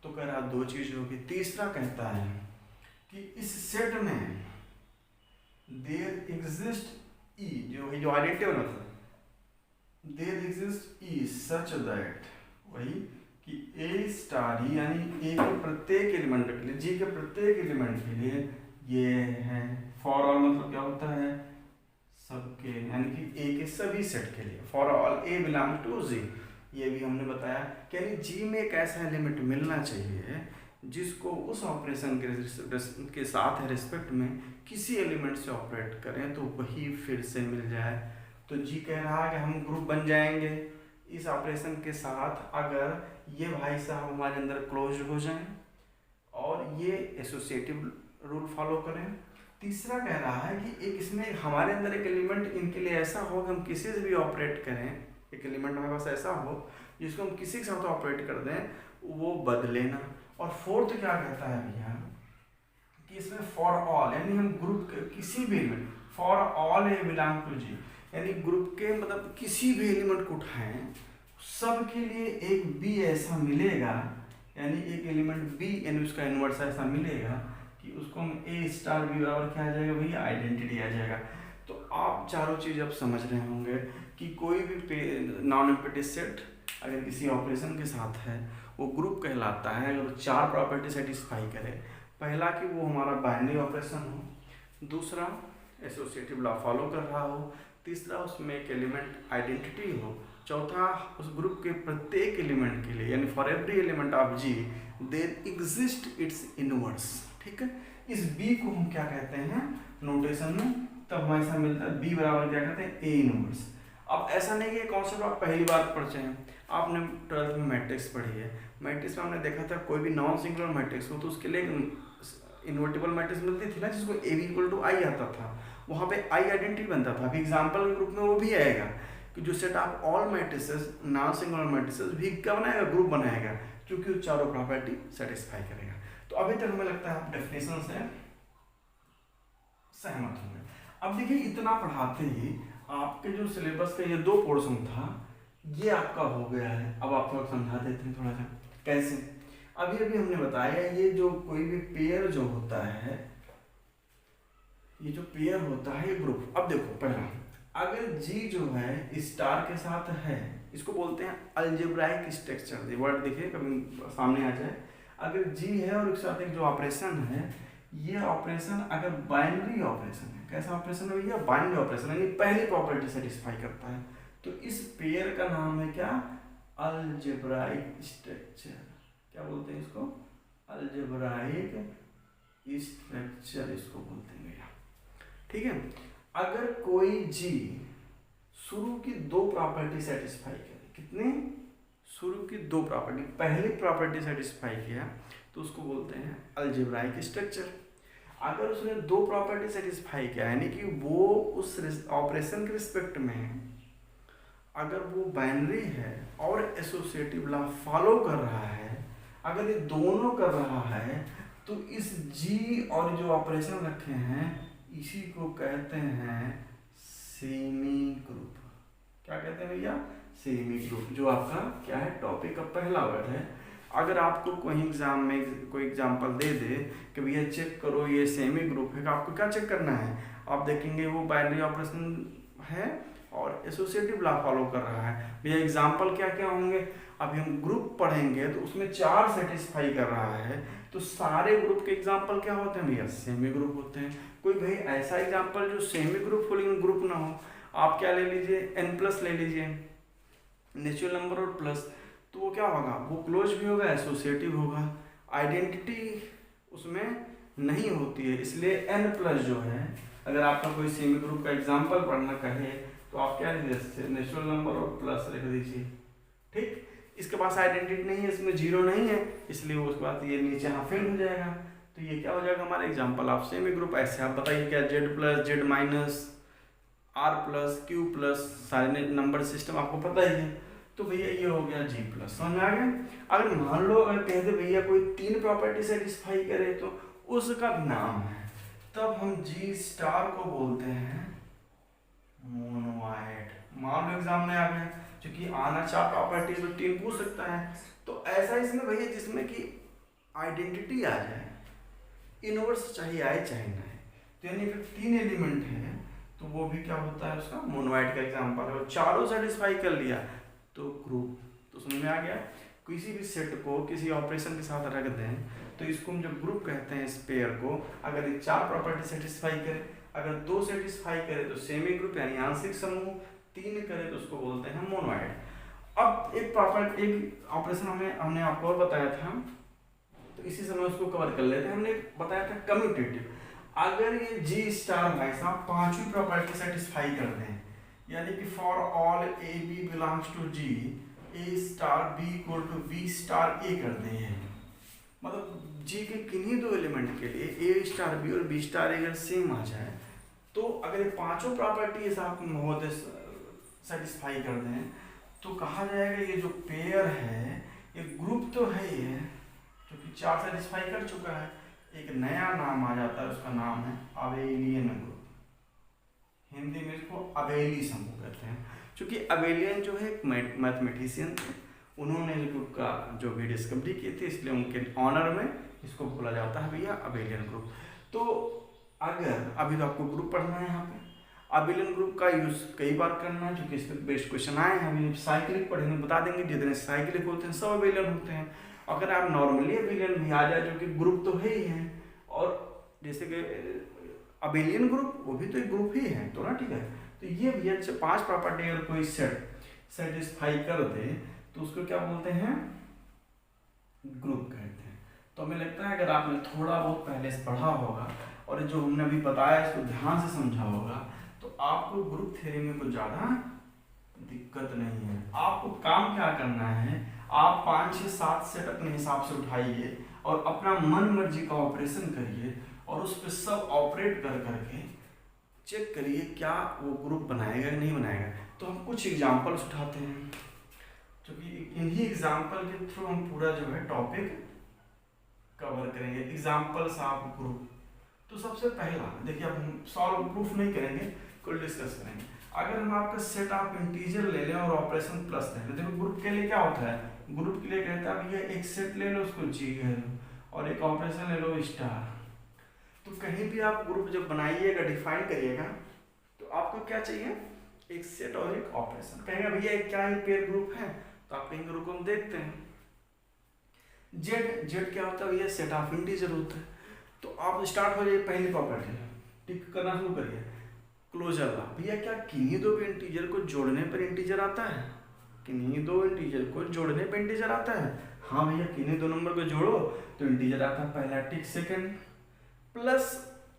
तो कह रहा 2 चीज होगी। तीसरा कहता है कि इस सेट में देयर एग्जिस्ट ई, जो आइडेंटिटी मतलब there exist E such that, वही कि ए स्टार ही यानी ए के प्रत्येक एलिमेंट के लिए, जी के प्रत्येक एलिमेंट के लिए ये है फॉर ऑल, मतलब क्या होता है सबके, यानी कि ए के सभी सेट के लिए for all a belong to G. ये भी हमने बताया कि यानी जी में एक ऐसा एलिमेंट मिलना चाहिए जिसको उस ऑपरेशन के साथ रिस्पेक्ट में किसी एलिमेंट से ऑपरेट करें तो वही फिर से मिल जाए। तो जी कह रहा है कि हम ग्रुप बन जाएंगे इस ऑपरेशन के साथ अगर ये भाई साहब हमारे अंदर क्लोज हो जाएं और ये एसोसिएटिव रूल फॉलो करें। तीसरा कह रहा है कि एक इसमें हमारे अंदर एक एलिमेंट इनके लिए ऐसा हो कि हम किसी से भी ऑपरेट करें, एक एलिमेंट हमारे पास ऐसा हो जिसको हम किसी के साथ ऑपरेट कर दें वो बदले ना। और फोर्थ क्या कहता है भैया कि इसमें फॉर ऑल, यानी हम ग्रुप किसी भी element, for all a belong to G, यानी ग्रुप के मतलब किसी भी एलिमेंट को उठाएं सबके लिए एक बी ऐसा मिलेगा, यानी एक एलिमेंट बी यानी उसका इनवर्स ऐसा मिलेगा कि उसको हम ए स्टार बी बराबर क्या आ जाएगा भैया, आइडेंटिटी आ जाएगा। तो आप चारों चीज़ अब समझ रहे होंगे कि कोई भी नॉन एम्प्टी सेट अगर किसी ऑपरेशन के साथ है वो ग्रुप कहलाता है अगर 4 प्रॉपर्टी सेटिस्फाई करे। पहला कि वो हमारा बाइनरी ऑपरेशन हो, दूसरा एसोसिएटिव लॉ फॉलो कर रहा हो, तीसरा उसमें एक एलिमेंट आइडेंटिटी हो, चौथा उस ग्रुप के प्रत्येक एलिमेंट के लिए यानी for every element of G there exist its inverse. ठीक है, इस बी को हम क्या कहते हैं नोटेशन में, तब हमें ऐसा मिलता है बी बराबर क्या कहते हैं ए इनवर्स। अब ऐसा नहीं है कॉन्सेप्ट आप पहली बार पढ़ते हैं, आपने 12th में मैट्रिक्स पढ़ी है, मैट्रिक्स में हमने देखा था कोई भी नॉन सिंगुलर मैट्रिक्स हो तो उसके लिए इन्वर्टिबल मैट्रिक्स मिलती थी ना जिसको ए बी इक्वल टू आई आता था, वहाँ पे आई आइडेंटिटी बनता था। अभी एग्जाम्पल के ग्रुप में वो भी आएगा कि जो set of all matrices non singular matrices भी क्या बनाएगा, ग्रुप बनाएगा, क्योंकि वो चारों प्रॉपर्टी सेटिस्फाई करेगा। तो अभी तक हमें लगता है आप डेफिनेशन से सहमत होंगे। अब देखिए इतना पढ़ाते ही आपके जो सिलेबस का ये 2 पोर्शन था ये आपका हो गया है। अब आप थोड़ा समझा देते हैं थोड़ा सा कैसे। अभी अभी हमने बताया ये जो कोई भी पेयर जो होता है, ये जो पेयर होता है ये ग्रुप। अब देखो पहला अगर जी जो है स्टार के साथ है इसको बोलते हैं अलजेब्राइक स्ट्रक्चर। ये वर्ड देखिए कभी सामने आ जाए, अगर जी है और उसके साथ एक जो ऑपरेशन है ये ऑपरेशन अगर बाइनरी ऑपरेशन है, कैसा ऑपरेशन है भैया, बाइनरी ऑपरेशन, यानी पहली प्रॉपर्टी सेटिस्फाई करता है, तो इस पेयर का नाम है क्या, अलजेब्राइक स्ट्रक्चर। क्या बोलते हैं इसको, अलजेब्राइक स्ट्रक्चर इसको बोलते हैं भैया। ठीक है, अगर कोई जी शुरू की 2 प्रॉपर्टी सेटिस्फाई करे, कितने, शुरू की 2 प्रॉपर्टी, पहली प्रॉपर्टी सेटिस्फाई किया तो उसको बोलते हैं अलजेब्राइक स्ट्रक्चर। अगर उसने 2 प्रॉपर्टी सेटिस्फाई किया यानी कि वो उस ऑपरेशन के रिस्पेक्ट में अगर वो बाइनरी है और एसोसिएटिव लॉ फॉलो कर रहा है, अगर ये दोनों कर रहा है तो इस जी और जो ऑपरेशन रखे हैं इसी को कहते हैं सेमी ग्रुप। क्या कहते हैं भैया, सेमी ग्रुप, जो आपका क्या है टॉपिक का पहला वर्ड है। अगर आपको कोई एग्जाम में कोई एग्जांपल दे दे कि भैया चेक करो ये सेमी ग्रुप है, आपको क्या चेक करना है, आप देखेंगे वो बाइनरी ऑपरेशन है और एसोसिएटिव लॉ फॉलो कर रहा है। भैया एग्जांपल क्या क्या होंगे, अभी हम ग्रुप पढ़ेंगे तो उसमें 4 सेटिस्फाई कर रहा है तो सारे ग्रुप के एग्जांपल क्या होते हैं भैया, सेमी ग्रुप होते हैं। कोई भाई ऐसा एग्जांपल जो सेमी ग्रुप हो लेकिन ग्रुप ना हो, आप क्या ले लीजिए n+ ले लीजिए, नेचुरल नंबर और प्लस, तो वो क्या होगा, वो क्लोज भी होगा एसोसिएटिव होगा, आइडेंटिटी उसमें नहीं होती है, इसलिए n+ जो है अगर आपका कोई सेमी ग्रुप का एग्जांपल पढ़ना कहे तो आप क्या लिखिए, नेचुरल नंबर और प्लस लिख दीजिए। ठीक, इसके पास आइडेंटिटी नहीं है, इसमें 0 नहीं है, इसलिए उसके बाद ये नीचे यहाँ फेल हो जाएगा। तो ये क्या हो जाएगा हमारा एग्जाम्पल ऑफ सेमी ग्रुप। ऐसे आप बताइए क्या Z plus Z minus R plus Q plus, सारे नंबर सिस्टम आपको पता ही है। तो भैया ये हो गया जी प्लस, समझ में आ गया। अगर मान लो अगर कहते भैया कोई 3 प्रॉपर्टी सेटिस्फाई करे तो उसका भी नाम है, तब हम जी स्टार को बोलते हैं मोनोइड। मान लो एग्जाम में आ गया, क्योंकि आना 4 प्रॉपर्टी तो 3 पूछ सकता है। तो ऐसा इसमें भैया जिसमें कि आइडेंटिटी आ जाए, इनवर्स चाहे आए चाहे ना आए, तो यानी कि 3 एलिमेंट है तो वो भी क्या होता है उसका मोनोइड का एग्जांपल है। चारों सेटिस्फाई कर लिया तो ग्रुप। तो समझ में आ गया। किसी भी सेट को किसी ऑपरेशन के साथ रख दें तो इसको हम जब ग्रुप कहते हैं इस पेयर को। अगर ये 4 प्रॉपर्टी सेटिस्फाई करे, अगर 2 सेटिस्फाई करे तो सेमी ग्रुप यानी आंशिक समूह, 3 करे तो उसको बोलते हैं मोनोइड। अब एक ऑपरेशन हमने आपको और बताया था, तो इसी समय उसको कवर कर लेते हैं। हमने बताया था कम्यूटेटिव। अगर ये जी स्टार भाई साहब 5वीं प्रॉपर्टी सेटिस्फाई कर दें, यानी कि for all a b belongs to G, a star b equal to b star a कर दें हैं, मतलब जी के किन्हीं 2 एलिमेंट के लिए ए स्टार बी और बी स्टार अगर सेम आ जाए, तो अगर ये 5 प्रॉपर्टी साहब महोदय सेटिस्फाई कर दें तो कहा जाएगा ये जो पेयर है ये ग्रुप तो है ही है, क्योंकि 4 सेटिस्फाई कर चुका है। एक नया नाम आ जाता है, उसका नाम है अबेलियन ग्रुप। हिंदी में इसको अबेली समूह कहते हैं, क्योंकि अबेलियन जो है एक मैथमेटिशियन थे, उन्होंने इस ग्रुप का जो भी डिस्कवरी की थी, इसलिए उनके ऑनर में इसको बोला जाता है भैया अबेलियन ग्रुप। तो अगर अभी तो आपको ग्रुप पढ़ना है, यहाँ पे अबेलियन ग्रुप का यूज कई बार करना है, क्योंकि इस पर बेस्ट क्वेश्चन आए हैं। अभी साइक्लिक पढ़ेंगे, बता देंगे जितने साइक्लिक होते हैं सब अबेलियन होते हैं। अगर आप नॉर्मली अबेलियन भी आ जाए, जो कि ग्रुप तो है ही है, और जैसे कि अबेलियन ग्रुप वो भी तो एक ग्रुप ही है तो ना, ठीक है। तो ये भैया 5 प्रॉपर्टी अगर कोई सेट सेटिस्फाई कर दे तो उसको क्या बोलते हैं, ग्रुप कहते हैं। तो हमें लगता है अगर आपने थोड़ा बहुत पहले से पढ़ा होगा और जो हमने अभी बताया इसको ध्यान से समझा होगा, तो आपको ग्रुप थ्योरी में कुछ ज़्यादा दिक्कत नहीं है। आपको काम क्या करना है, आप 5, 6, 7 सेट अपने हिसाब से उठाइए और अपना मन मर्जी का ऑपरेशन करिए, और उस पर सब ऑपरेट कर करके चेक करिए क्या वो ग्रुप बनाएगा या नहीं बनाएगा। तो हम कुछ एग्जांपल्स उठाते हैं, क्योंकि इन्हीं एग्जांपल के थ्रू हम पूरा जो है टॉपिक कवर करेंगे। Examples of group. तो सबसे पहला देखिए, अब हम सॉल्व प्रूफ नहीं करेंगे, कुल डिस्कस करेंगे। अगर हम आपका सेट ऑफ इंटीजर ले लें और ऑपरेशन प्लस ले लें, देखो ग्रुप के लिए क्या होता है, ग्रुप के लिए कहता है भैया एक सेट ले लो उसको जी कह लो, और एक ऑपरेशन ले लो स्टार। तो कहीं भी आप ग्रुप जब बनाइएगा, डिफाइन करिएगा, तो आपको क्या चाहिए, एक सेट और एक ऑपरेशन। कहेंगे भैया क्या ये पेयर ग्रुप है, तो आप कहेंगे रुको हम देखते हैं। जेड क्या होता है भैया, सेट ऑफ इंटीजर होता है। तो आप स्टार्ट हो जाइए, पहली प्रॉपर्टी टिक करना शुरू करिए, क्लोजर ला। भैया क्या किन्हीं 2 इंटीजर को जोड़ने पर इंटीजर आता है, किन्हीं 2 इंटीजर को जोड़ने पर इंटीजर आता है। हाँ भैया किन्हीं 2 नंबर को जोड़ो तो इंटीजर आता है, पहला टिक। सेकंड, प्लस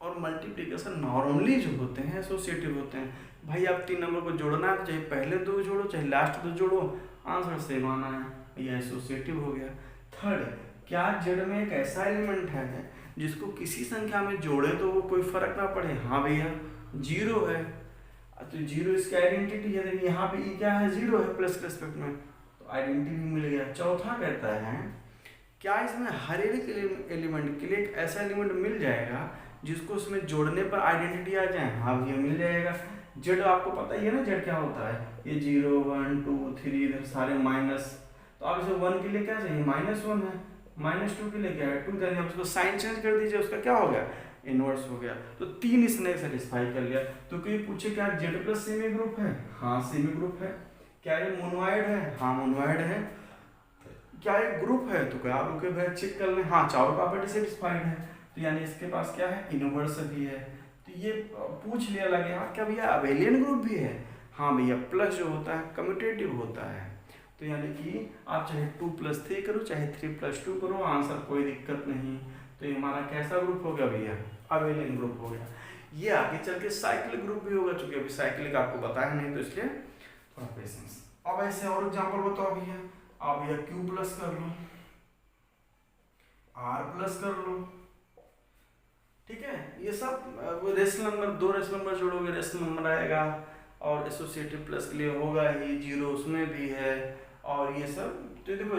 और मल्टीप्लिकेशन नॉर्मली जो होते हैं एसोसिएटिव होते हैं। भाई आप 3 नंबर को जोड़ना है, चाहे पहले 2 जोड़ो चाहे लास्ट 2 जोड़ो, आंसर सेम आना है, भैया एसोसिएटिव हो गया। थर्ड, क्या जेड में एक ऐसा एलिमेंट है जिसको किसी संख्या में जोड़े तो वो कोई फर्क ना पड़े। हाँ भैया 0 है, तो 0 इसकी आइडेंटिटी है। देखिए यहाँ पे क्या है, 0 है प्लस के रिस्पेक्ट में, तो आइडेंटिटी मिल गया। चौथा कहता है क्या इसमें हर एक एलिमेंट के लिए एक ऐसा एलिमेंट मिल जाएगा जिसको उसमें जोड़ने पर आइडेंटिटी आ जाए। हाँ भैया मिल जाएगा। जेड आपको पता ही है ना, जेड क्या होता है, ये 0, 1, 2, 3 इधर सारे माइनस, तो आप इसे 1 के लिए क्या चाहिए, -1 है, -2 के लिए क्या है 2, आप उसको साइन चेंज कर दीजिए, उसका क्या हो गया, इनवर्स हो गया। तो 3 इसने सेटिस्फाई कर लिया। तो कोई पूछे क्या जेड प्लस सेमी ग्रुप है, हाँ सेमी ग्रुप है। क्या ये मोनोइड है, हाँ मोनोइड है। क्या एक ग्रुप है, तो क्या रुके भाई चेक कर लें, हाँ 4 प्रॉपर्टी सेटिस्फाइड है, तो यानी इसके पास क्या है, इनवर्स भी है। तो ये पूछ लिया लगे, हाँ क्या भैया अबेलियन ग्रुप भी है, हाँ भैया प्लस जो होता है कम्यूटेटिव होता है। तो यानी कि आप चाहे 2 + 3 करो चाहे 3 + 2 करो, आंसर कोई दिक्कत नहीं। तो ये हमारा कैसा ग्रुप हो गया भैया, अबेलियन ग्रुप हो गया। ये आगे चल के साइक्लिक ग्रुप भी होगा, चूंकि अभी साइक्लिक आपको बताया नहीं तो इसलिए थोड़ा पेशेंस। अब ऐसे और एग्जाम्पल बताओ भैया, आप भैया Q+ कर लो, R+ कर लो, ठीक है। ये सब रेशनल नंबर, दो रेशनल नंबर जोड़ोगे रेशनल नंबर आएगा, और एसोसिएटिव प्लस के लिए होगा ही, जीरो उसमें भी है, और ये सब तो देखो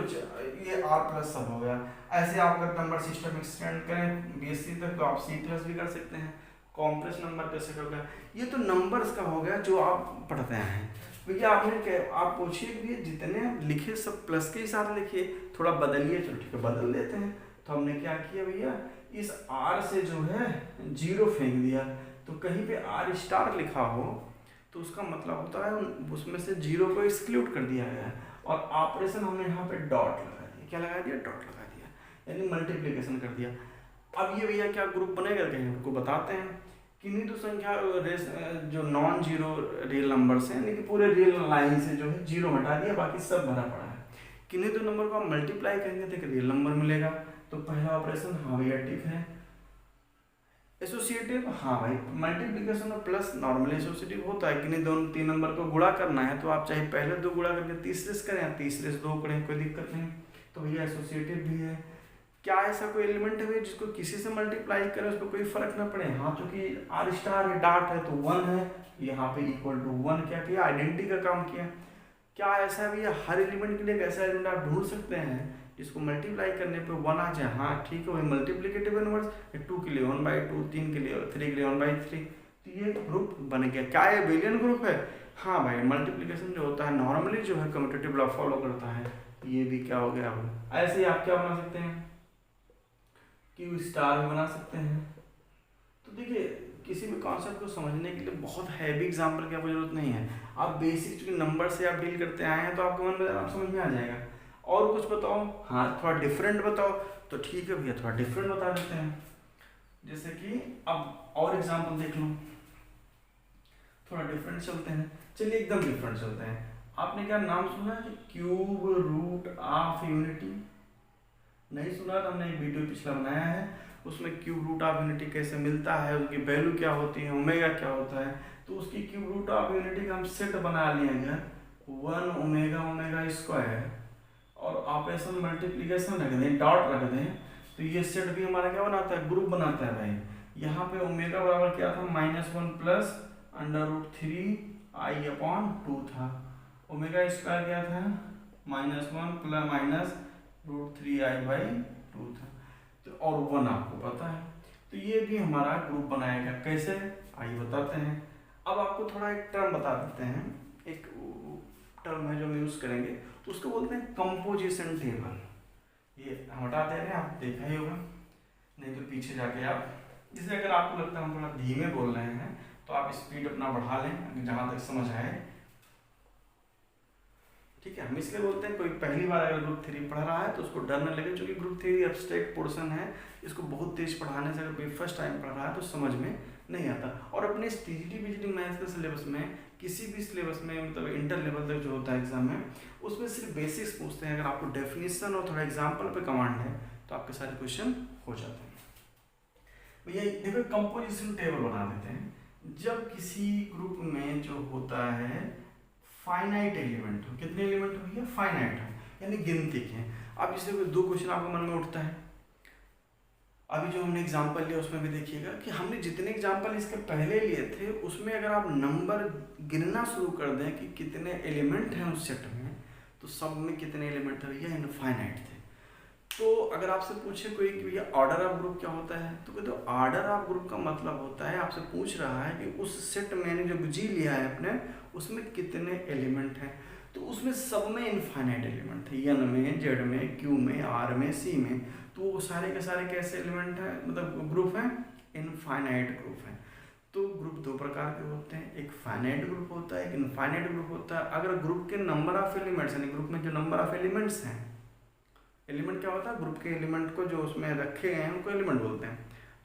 ये आर प्लस सब हो गया। ऐसे आप अगर नंबर सिस्टम एक्सटेंड करें बीएससी तक तो आप सी प्लस भी कर सकते हैं। कॉम्प्लेक्स नंबर कैसे करोगे, ये तो नंबर्स का हो गया जो आप पढ़ते हैं। भैया आपने आप पूछिए कि जितने लिखे सब प्लस के ही साथ लिखिए, थोड़ा बदलिए, चलो ठीक है बदल देते हैं। तो हमने क्या किया भैया, इस आर से जो है जीरो फेंक दिया, तो कहीं पे आर स्टार लिखा हो तो उसका मतलब होता है उसमें से जीरो को एक्सक्लूड कर दिया गया है, और ऑपरेशन हमने यहाँ पे डॉट लगा दिया। क्या लगा दिया? डॉट लगा दिया, यानी मल्टीप्लिकेशन कर दिया। अब ये भैया क्या ग्रुप बनेगा, कहीं हमको बताते हैं। किन्हीं तो संख्या जो नॉन जीरो रियल नंबर्स हैं, यानी कि पूरे रियल लाइन से जो है जीरो हटा दिया, बाकी सब भरा पड़ा है। किन्हीं तो नंबर को आप मल्टीप्लाई करेंगे तो एक रियल नंबर मिलेगा, तो पहला ऑपरेशन हाँ भैया ठीक है। एसोसिएटिव, हाँ भाई मल्टीप्लिकेशन और प्लस नॉर्मली एसोसिएटिव होता है। किन्हीं दोनों तीन नंबर को गुणा करना है तो आप चाहे पहले दो गुणा करके तीसरे से करें, तीसरे से दो करें, कोई दिक्कत नहीं, तो भैया एसोसिएटिव भी है। क्या ऐसा कोई एलिमेंट है जिसको किसी से मल्टीप्लाई करें उस पर कोई फर्क ना पड़े? हाँ, क्योंकि आर स्टार है, डाट है तो वन है, यहाँ पे इक्वल टू वन क्या किया, आइडेंटिटी का काम किया। क्या ऐसा है भैया हर एलिमेंट के लिए ऐसा एलिमेंट आप ढूंढ सकते हैं जिसको मल्टीप्लाई करने पे वन आ जाए? हाँ ठीक है, वही मल्टीप्लिकेटिव इनवर्स, टू के लिए 1/2, तीन के लिए, थ्री के लिए 1/3, तो ये ग्रुप बन गया। क्या ये बिलियन ग्रुप है? हाँ भाई, मल्टीप्लिकेशन जो होता है नॉर्मली जो है कम्यूटेटिव लॉ फॉलो करता है, ये भी क्या हो गया। ऐसे ही आप क्या बना सकते हैं, क्यू स्टार भी बना सकते हैं। तो देखिए किसी भी कॉन्सेप्ट को समझने के लिए बहुत हैवी एग्जाम्पल की आपको जरूरत नहीं है। आप बेसिक चूंकि नंबर से आप डील करते आए हैं तो आपको मन में आप समझ में आ जाएगा। और कुछ बताओ, हाँ थोड़ा डिफरेंट बताओ, तो ठीक है भैया थोड़ा डिफरेंट बता देते हैं। जैसे कि अब और एग्जाम्पल देख लो, थोड़ा डिफरेंट चलते हैं। चलिए एकदम डिफरेंट चलते हैं। आपने क्या नाम सुना है कि क्यूब रूट ऑफ यूनिटी? नहीं सुना तो हमने एक वीडियो पिछला बनाया है, उसमें क्यूब रूट ऑफ यूनिटी कैसे मिलता है, उसकी वैल्यू क्या होती है, ओमेगा क्या होता है। तो उसकी क्यूब रूट ऑफ यूनिटी का हम सेट बना लेंगे 1 ओमेगा ओमेगा स्क्वायर, और ऑपरेशन मल्टीप्लिकेशन रख दें, डॉट रख दें, तो ये सेट भी हमारा क्या बनाता है, ग्रुप बनाता है भाई। यहाँ पे ओमेगा बराबर क्या था, -1 प्लस √3i/2 था। ओमेगा स्क्वायर क्या था, -1 प्लस -√3i/2 था। तो और 1 आपको पता है, तो ये भी हमारा ग्रुप बनाएगा। कैसे, आइए बताते हैं। अब आपको थोड़ा एक टर्म बता देते हैं, एक टर्म है जो हम यूज करेंगे, उसको बोलते हैं कंपोजिशन टेबल। ये हम हटा दे रहे हैं, आप देखा ही होगा, नहीं तो पीछे जाके आप, जैसे अगर आपको लगता है हम थोड़ा धीमे बोल रहे हैं तो आप स्पीड अपना बढ़ा लें जहाँ तक समझ आए। ठीक है, हम इसलिए बोलते हैं कोई पहली बार अगर ग्रुप थ्री पढ़ रहा है तो उसको डर न लगे, क्योंकि ग्रुप थ्री एब्स्ट्रैक्ट पोर्शन है, इसको बहुत तेज पढ़ाने से अगर कोई फर्स्ट टाइम पढ़ रहा है तो समझ में नहीं आता। और अपने टीजीटी पीजीटी मैथ्स के सिलेबस में, किसी भी सिलेबस में, मतलब इंटर लेवल तक जो होता है एग्जाम में, उसमें सिर्फ बेसिक्स पूछते हैं। अगर आपको डेफिनेशन और थोड़ा एग्जाम्पल पे कमांड है तो आपके सारे क्वेश्चन हो जाते हैं। भैया देखो कंपोजिशन टेबल बना देते हैं। जब किसी ग्रुप में जो होता है फाइनाइट एलिमेंट हो, कितने एलिमेंट हो भैया, फाइनाइट हो, यानी गिनती के। अब जैसे कोई दो क्वेश्चन आपके मन में उठता है, अभी जो हमने एग्जांपल लिया उसमें भी देखिएगा कि हमने जितने एग्जांपल इसके पहले लिए थे उसमें अगर आप नंबर गिनना शुरू कर दें कि कितने एलिमेंट हैं उस सेट में, तो सब में कितने एलिमेंट थे भैया, इनफाइनाइट थे। तो अगर आपसे पूछे कोई कि भैया ऑर्डर ऑफ ग्रुप क्या होता है, तो कहते ऑर्डर ऑफ ग्रुप का मतलब होता है, आपसे पूछ रहा है कि उस सेट मैंने जो जी लिया है अपने, उसमें कितने एलिमेंट हैं। तो उसमें सब में इनफाइनाइट एलिमेंट है, एन में, जेड में, क्यू में, आर में, सी में। तो वो सारे के सारे कैसे एलिमेंट हैं, मतलब ग्रुप हैं, इनफाइनाइट ग्रुप हैं। तो ग्रुप दो प्रकार के होते हैं, एक फाइनाइट ग्रुप होता है, एक इनफाइनाइट ग्रुप होता है। अगर ग्रुप के नंबर ऑफ एलिमेंट्स, यानी ग्रुप में जो नंबर ऑफ एलिमेंट्स हैं, एलिमेंट क्या होता है, ग्रुप के एलिमेंट को जो उसमें रखे गए हैं उनको एलिमेंट बोलते हैं।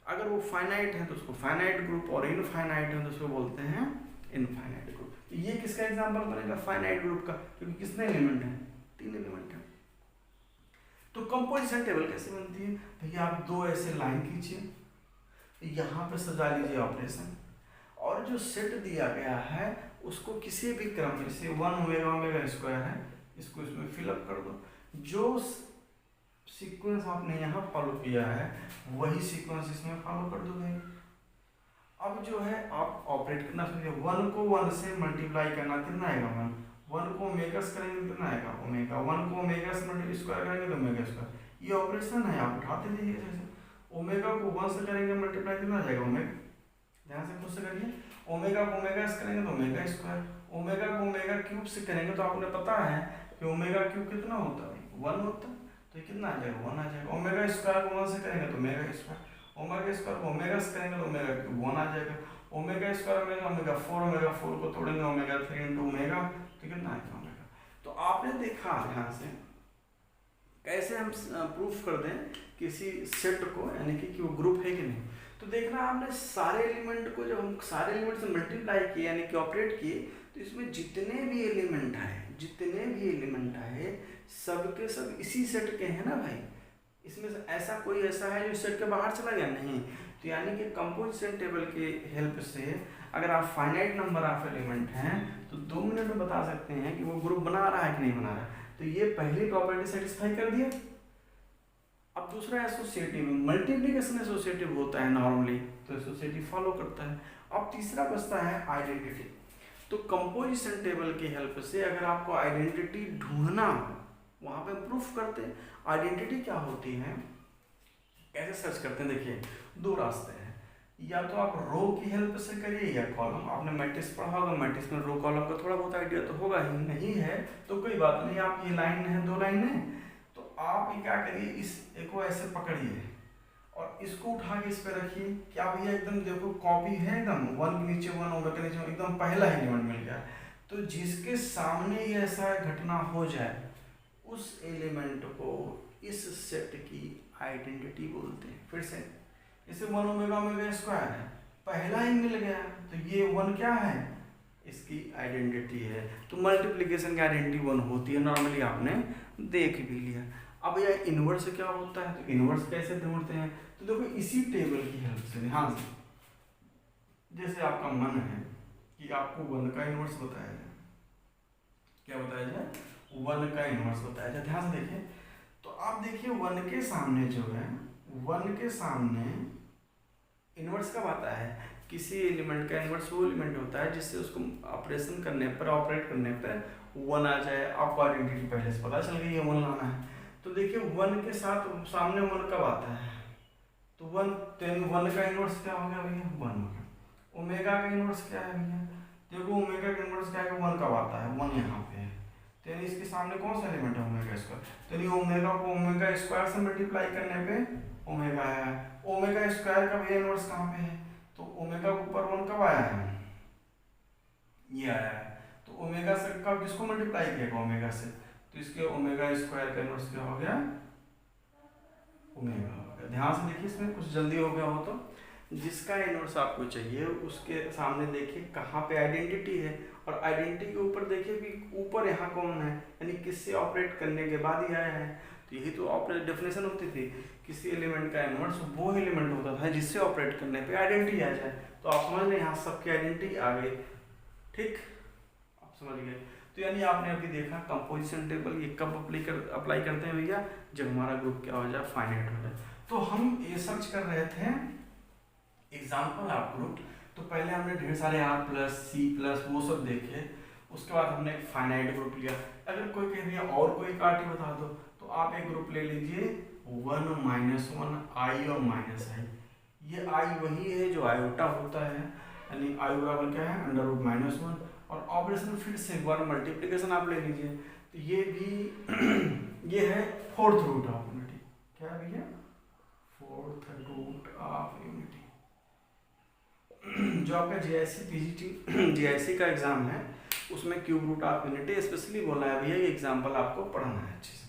अगर वो फाइनाइट है तो उसको फाइनाइट ग्रुप, और इनफाइनाइट है तो उसको बोलते हैं इनफाइनाइट ग्रुप। तो ये किसका एग्जांपल बनेगा, फाइनाइट ग्रुप का, क्योंकि कितने एलिमेंट हैं, 3 एलिमेंट हैं। तो कंपोजिशन टेबल कैसे बनती है भैया, आप दो ऐसे लाइन खींचिए, यहाँ पे सजा लीजिए ऑपरेशन, और जो सेट दिया गया है उसको किसी भी क्रम में, जैसे 1 ओमेगा ओमेगा स्क्वायर है, इसको इसमें फिलअप कर दो। जो सीक्वेंस आपने यहाँ फॉलो किया है वही सीक्वेंस इसमें फॉलो कर दो भाई। अब जो है आप ऑपरेट करना समझिए, 1 को 1 से मल्टीप्लाई करना कितना आएगा 1 को ओमेगा से करेंगे कितना आएगा ओमेगा, 1 को ओमेगा से मल्टीप्लाई स्क्वायर करेंगे तो ओमेगा स्क्वायर। ये ऑपरेशन है आप उठाते जाइए जैसे, ओमेगा को 1 से करेंगे मल्टीप्लाई कितना आ जाएगा ओमेगा, ध्यान से खुद से करिए, ओमेगा को ओमेगा से करेंगे तो ओमेगा स्क्वायर, ओमेगा को ओमेगा क्यूब से करेंगे तो आपने पता है कि ओमेगा क्यूब कितना होता है 1 होता है, तो ये कितना आ जाएगा 1 आ जाएगा। ओमेगा स्क्वायर को 1 से करेंगे तो ओमेगा स्क्वायर, ओमेगा स्क्वायर को ओमेगा से करेंगे तो ओमेगा क्यूब 1 आ जाएगा। ओमेगा स्क्वायर में ओमेगा 4 को तोड़ेंगे ओमेगा 3 इंटू ओमेगा तो कितना आएगा ओमेगा। तो आपने देखा ध्यान से कैसे हम प्रूफ कर दें किसी सेट को, यानी कि वो ग्रुप है कि नहीं। तो देखना आपने सारे एलिमेंट को, जब हम सारे एलिमेंट से मल्टीप्लाई किए यानी कि ऑपरेट किए, तो इसमें जितने भी एलिमेंट आए सब के सब इसी सेट के हैं ना भाई। इसमें से ऐसा कोई ऐसा है जो सेट के बाहर चला गया नहीं। तो यानी कि कंपोजिशन टेबल के हेल्प से अगर आप फाइनाइट नंबर ऑफ एलिमेंट हैं तो 2 मिनट में बता सकते हैं कि वो ग्रुप बना रहा है कि नहीं बना रहा है। तो ये पहली प्रॉपर्टी सेटिस्फाई कर दिया। अब दूसरा एसोसिएटिव, मल्टीप्लिकेशन एसोसिएटिव होता है नॉर्मली, तो एसोसिएटिव फॉलो करता है। अब तीसरा बचता है आइडेंटिटी। तो कंपोजिशन टेबल की हेल्प से अगर आपको आइडेंटिटी ढूंढना हो, वहां पे प्रूफ करते हैं आइडेंटिटी क्या होती है, कैसे सर्च करते हैं। देखिए 2 रास्ते हैं, या तो आप रो की हेल्प से करिए या कॉलम। आपने मैट्रिक्स पढ़ा होगा, मैट्रिक्स में रो कॉलम का थोड़ा बहुत आइडिया तो होगा ही, नहीं है तो कोई बात नहीं। आप ये लाइन है 2 लाइन है तो आप ये क्या करिए, इस एक को ऐसे पकड़िए और इसको उठा के इस पे रखिए। क्या भैया एकदम देखो कॉपी है एकदम, 1 के नीचे 1 ओमेगा के नीचे एकदम पहला एलिमेंट मिल गया। तो जिसके सामने ये ऐसा घटना हो जाए उस एलिमेंट को इस सेट की आइडेंटिटी बोलते हैं। फिर से इसे 1 ओमेगा ओमेगा स्क्वायर है, पहला ही मिल गया तो ये 1 क्या है, इसकी आइडेंटिटी है। तो मल्टीप्लिकेशन की आइडेंटिटी 1 होती है, नॉर्मली आपने देख भी लिया। अब यह इनवर्स क्या होता है, तो इनवर्स कैसे ढूंढते हैं। तो देखो इसी टेबल की हेल्प से ध्यान से, जैसे आपका मन है कि आपको 1 का इनवर्स बताया जाए, क्या बताया जाए 1 का इनवर्स बताया जाए। ध्यान से देखिए, तो आप देखिए 1 के सामने जो है, 1 के सामने इनवर्स कब आता है, किसी एलिमेंट का इनवर्स वो एलिमेंट होता है जिससे उसको ऑपरेशन करने पर, ऑपरेट करने पर 1 आ जाए। आपको आइडेंटिटी पहले से पता चल गई है 1 लाना है। तो देखिए 1 के साथ सामने 1 कब आता है, तो 1 का इनवर्स क्या हो गया भैया 1 हो गया। ओमेगा का इनवर्स क्या है भैया, देखो ओमेगा का इनवर्स क्या है 1 कब आता है 1 यहाँ पे है। तो यानी इसके सामने कौन सा एलिमेंट है ओमेगा स्क्वायर, तो यानी ओमेगा को ओमेगा स्क्वायर से मल्टीप्लाई करने पे ओमेगा है। ओमेगा स्क्वायर का भैया इनवर्स कहाँ पे है, तो ओमेगा के ऊपर 1 कब आया है, ये आया है। तो ओमेगा से कब किसको मल्टीप्लाई किया ओमेगा से, तो इसके ओमेगा स्क्वायर का इनवर्स क्या हो गया ओमेगा हो गया। ध्यान से देखिए, इसमें कुछ जल्दी हो गया हो तो जिसका इनवर्स आपको चाहिए उसके सामने देखिए कहाँ पे आइडेंटिटी है, और आइडेंटिटी के ऊपर देखिए कि ऊपर यहाँ कौन है, यानी किससे ऑपरेट करने के बाद ही आया है। तो यही तो ऑपरेट डेफिनेशन होती थी, किसी एलिमेंट का इनवर्स वो एलिमेंट होता था जिससे ऑपरेट करने पे आइडेंटिटी आ जाए। तो आप समझ लें यहाँ सबकी आइडेंटिटी आ गई, ठीक आप समझ गए। तो यानी आपने अभी देखा कंपोजिशन टेबल ये कब अप्लाई करते हैं भैया, जब हमारा ग्रुप क्या हो जाए फाइनाइट हो जाए। तो हम ये सर्च कर रहे थे एग्जाम्पल ऑफ ग्रुप। तो पहले हमने ढेर सारे R+C+ वो सब देखे, उसके बाद हमने एक फाइनाइट ग्रुप लिया। अगर कोई कह दिया और कोई कार्टी बता दो, तो आप एक ग्रुप ले लीजिए 1 -1 I और -I। ये I वही है जो आयोटा होता है, यानी I बराबर क्या है √-1, और ऑपरेशन फिर से 1 मल्टीप्लिकेशन आप ले लीजिए। तो ये भी ये है 4th रूट ऑफ यूनिटी, क्या है भैया 4th रूट ऑफ यूनिटी। जो आपका JIC का एग्जाम है उसमें cube root of unity specially बोला है भैया, ये एग्जाम्पल आपको पढ़ना है अच्छे से।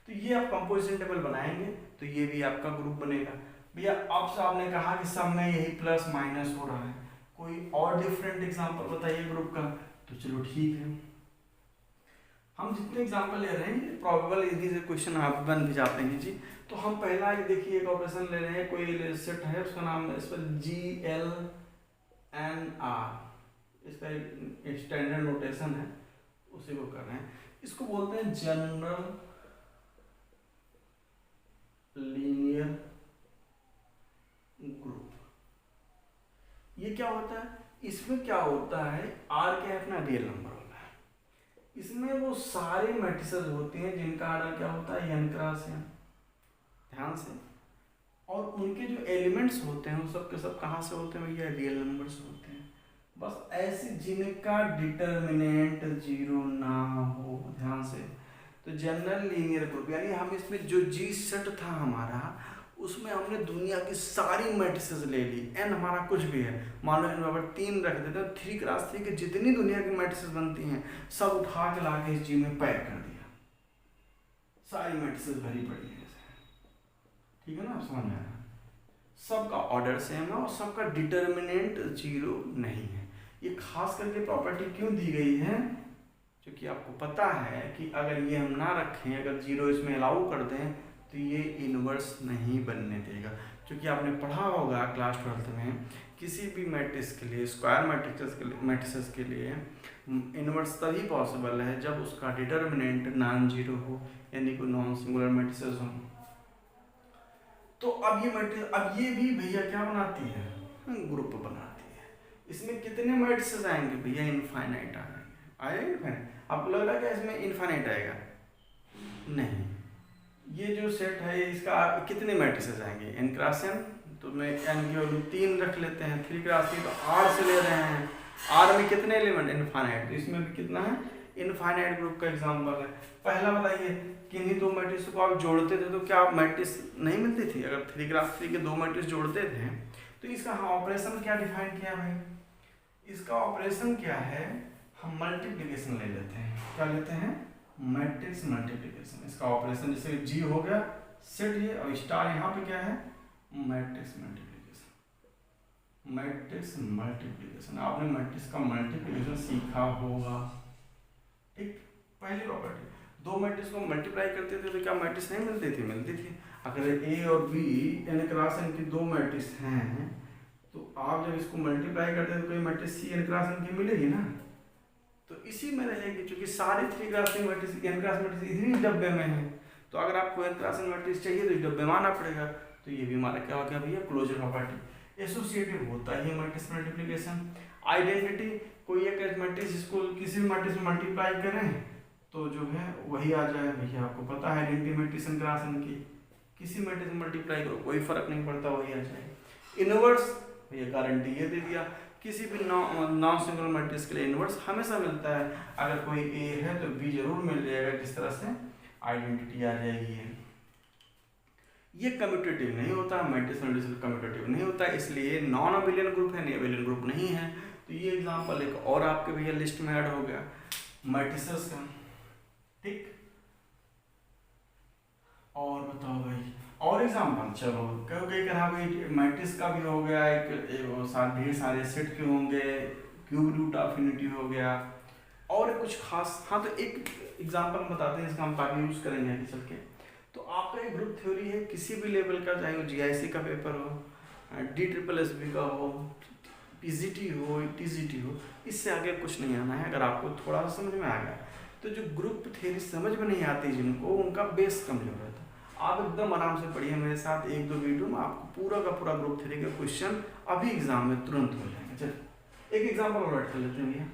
तो ये आप कंपोजिशन टेबल बनाएंगे तो ये भी आपका ग्रुप बनेगा भैया। अब से आपने कहा कि सब में यही प्लस माइनस हो रहा है, कोई और डिफरेंट एग्जाम्पल बताइए ग्रुप का, तो चलो ठीक है। हम जितने एग्जाम्पल ले रहे हैं प्रोबेबल इजी से क्वेश्चन आप बन भी जाते हैं जी। तो हम पहला देखिए एक ऑपरेशन ले रहे हैं, कोई सेट है उसका नाम इस पर GLNR, इसका एक स्टैंडर्ड नोटेशन है उसी को कर रहे हैं। इसको बोलते हैं जनरल लीनियर ग्रुप। ये क्या होता है, इसमें क्या होता है, आर क्या है अपना रियल नंबर होता है, इसमें वो सारे मैट्रिसेस होते हैं जिनका आर्डर क्या होता है n क्रॉस n, ध्यान से, और उनके जो एलिमेंट्स होते हैं वो सब के सब कहाँ से होते हैं भैया, रियल नंबर से होते हैं। बस ऐसे जिनका डिटर्मिनेंट जीरो ना हो, ध्यान से। तो जनरल लीनियर ग्रुप यानी हम इसमें जो जी सेट था हमारा, उसमें हमने दुनिया की सारी मैट्रिसेस ले ली, एन हमारा कुछ भी है, मान लो एन बराबर 3 रख देते हैं, 3 क्रॉस 3 की जितनी दुनिया की मैट्रिसेस बनती हैं सब उठा के ला के इस जी में पैक कर दिया, सारी मैट्रिसेस भरी पड़ी है, ठीक है ना, समझ में आया। सबका ऑर्डर सेम है और सबका डिटर्मिनेंट जीरो नहीं है। ये खास करके प्रॉपर्टी क्यों दी गई है, क्योंकि आपको पता है कि अगर ये हम ना रखें, अगर जीरो इसमें अलाउ कर दें तो ये इनवर्स नहीं बनने देगा। क्योंकि आपने पढ़ा होगा क्लास 12th में, किसी भी मैट्रिक्स के लिए, स्क्वायर मैट्रिसेस के लिए इनवर्स तभी पॉसिबल है जब उसका डिटर्मिनेंट नॉन जीरो हो, यानी कोई नॉन सिंगुलर मैट्रिसेस हो। तो अब ये मैट्रिक्स, अब ये भी भैया क्या बनाती है, ग्रुप बनाती है। इसमें कितने मैट्रिसेस आएंगे भैया, इनफाइनाइट आएगा इनफाइनाइट। आपको लग रहा है कि इसमें इनफाइनाइट आएगा, नहीं, ये जो सेट है इसका कितने मैट्रिसेस आएंगे, एन क्रॉस एन, तो मैं एन की वैल्यू 3 रख लेते हैं, 3 क्रॉस 3 तो आर से ले रहे हैं, आर में कितने एलिमेंट, इनफाइनाइट, तो इसमें भी कितना है, इनफाइनाइट ग्रुप का एग्जांपल है। पहला बताइए, किन्हीं दो मैट्रिक्स को आप जोड़ते थे तो क्या मैट्रिक्स नहीं मिलती थी, अगर 3 क्रॉस 3 के दो मैट्रिक्स जोड़ते थे तो इसका ऑपरेशन क्या डिफाइन किया भाई, इसका ऑपरेशन क्या है, हम मल्टीप्लिकेशन ले लेते हैं, क्या लेते हैं, मैट्रिक्स मल्टीप्लिकेशन। इसका ऑपरेशन जैसे जी हो गया सेट ये, और स्टार यहाँ पे क्या है, मैट्रिक्स मल्टीप्लिकेशन, मैट्रिक्स मल्टीप्लिकेशन। आपने मैट्रिक्स का मल्टीप्लिकेशन सीखा होगा, ठीक। पहली प्रॉपर्टी, दो मैट्रिक्स को मल्टीप्लाई करते थे तो क्या मैट्रिक्स नहीं मिलती थी, मिलती थी। अगर ए और बी एन क्रॉस एन की दो मैट्रिक्स हैं तो आप जब इसको मल्टीप्लाई करते हैं तो कोई matrix C N cross N की मिलेगी ना, तो इसी में रहेगी, क्योंकि सारी 3 cross N matrix N cross matrix इसी डब्बे में है, तो अगर आपको एन क्रॉस एन मैट्रिक्स चाहिए तो इस डब्बे में आना पड़ेगा। तो ये भी हमारा क्या हो गया भैया, क्लोजर प्रॉपर्टी। एसोसिएटिव होता ही मैट्रिक्स मल्टीप्लिकेशन। आइडेंटिटी, कोई एक मैट्रिक्स इसको किसी भी मैट्रिक्स में मल्टीप्लाई करें तो जो है वही आ जाए, भैया आपको पता है identity matrix N cross N की, किसी मैट्रिक्स में मल्टीप्लाई करो कोई फर्क नहीं पड़ता, वही आ जाए। इनवर्स, भैया गारंटी ये दे दिया, किसी भी नॉन सिंगुलर मैट्रिक्स के लिए इनवर्स हमेशा मिलता है, अगर कोई ए है तो बी जरूर मिल जाएगा, जिस तरह से आइडेंटिटी आ जाएगी है। ये कम्यूटेटिव नहीं होता, मैट्रिक्स मल्टीप्लिकेशन कम्यूटेटिव नहीं होता, इसलिए नॉन अबेलियन ग्रुप है, नहीं अबेलियन ग्रुप नहीं है। तो ये एग्जांपल एक और आपके भैया लिस्ट में ऐड हो गया मैट्रिसेस का, ठीक। और बताओ भाई और एग्जांपल, चलो क्योंकि हाँ भाई मैट्रिक्स का भी हो गया, एक ढेर सारे सेट के होंगे, क्यूब रूट ऑफिनिटी हो गया, और कुछ खास, हाँ तो एक एग्जांपल बताते हैं, इसका हम काफी यूज करेंगे आगे चल के। तो आपका एक ग्रुप थ्योरी है किसी भी लेवल का, चाहे वो जीआईसी का पेपर हो, DSSB का हो, पीजीटी हो, टीजीटी हो, इससे आगे कुछ नहीं आना है। अगर आपको थोड़ा सा समझ में आ गया तो जो ग्रुप थ्योरी समझ में नहीं आती जिनको, उनका बेस कमजोर रहता है। आप एकदम आराम से पढ़िए मेरे साथ, एक दो वीडियो में आपको पूरा का पूरा ग्रुप थ्योरी का क्वेश्चन अभी एग्जाम में तुरंत हो जाएगा। चलिए एक एग्जाम्पल और ऐड कर लेते हैं भैया,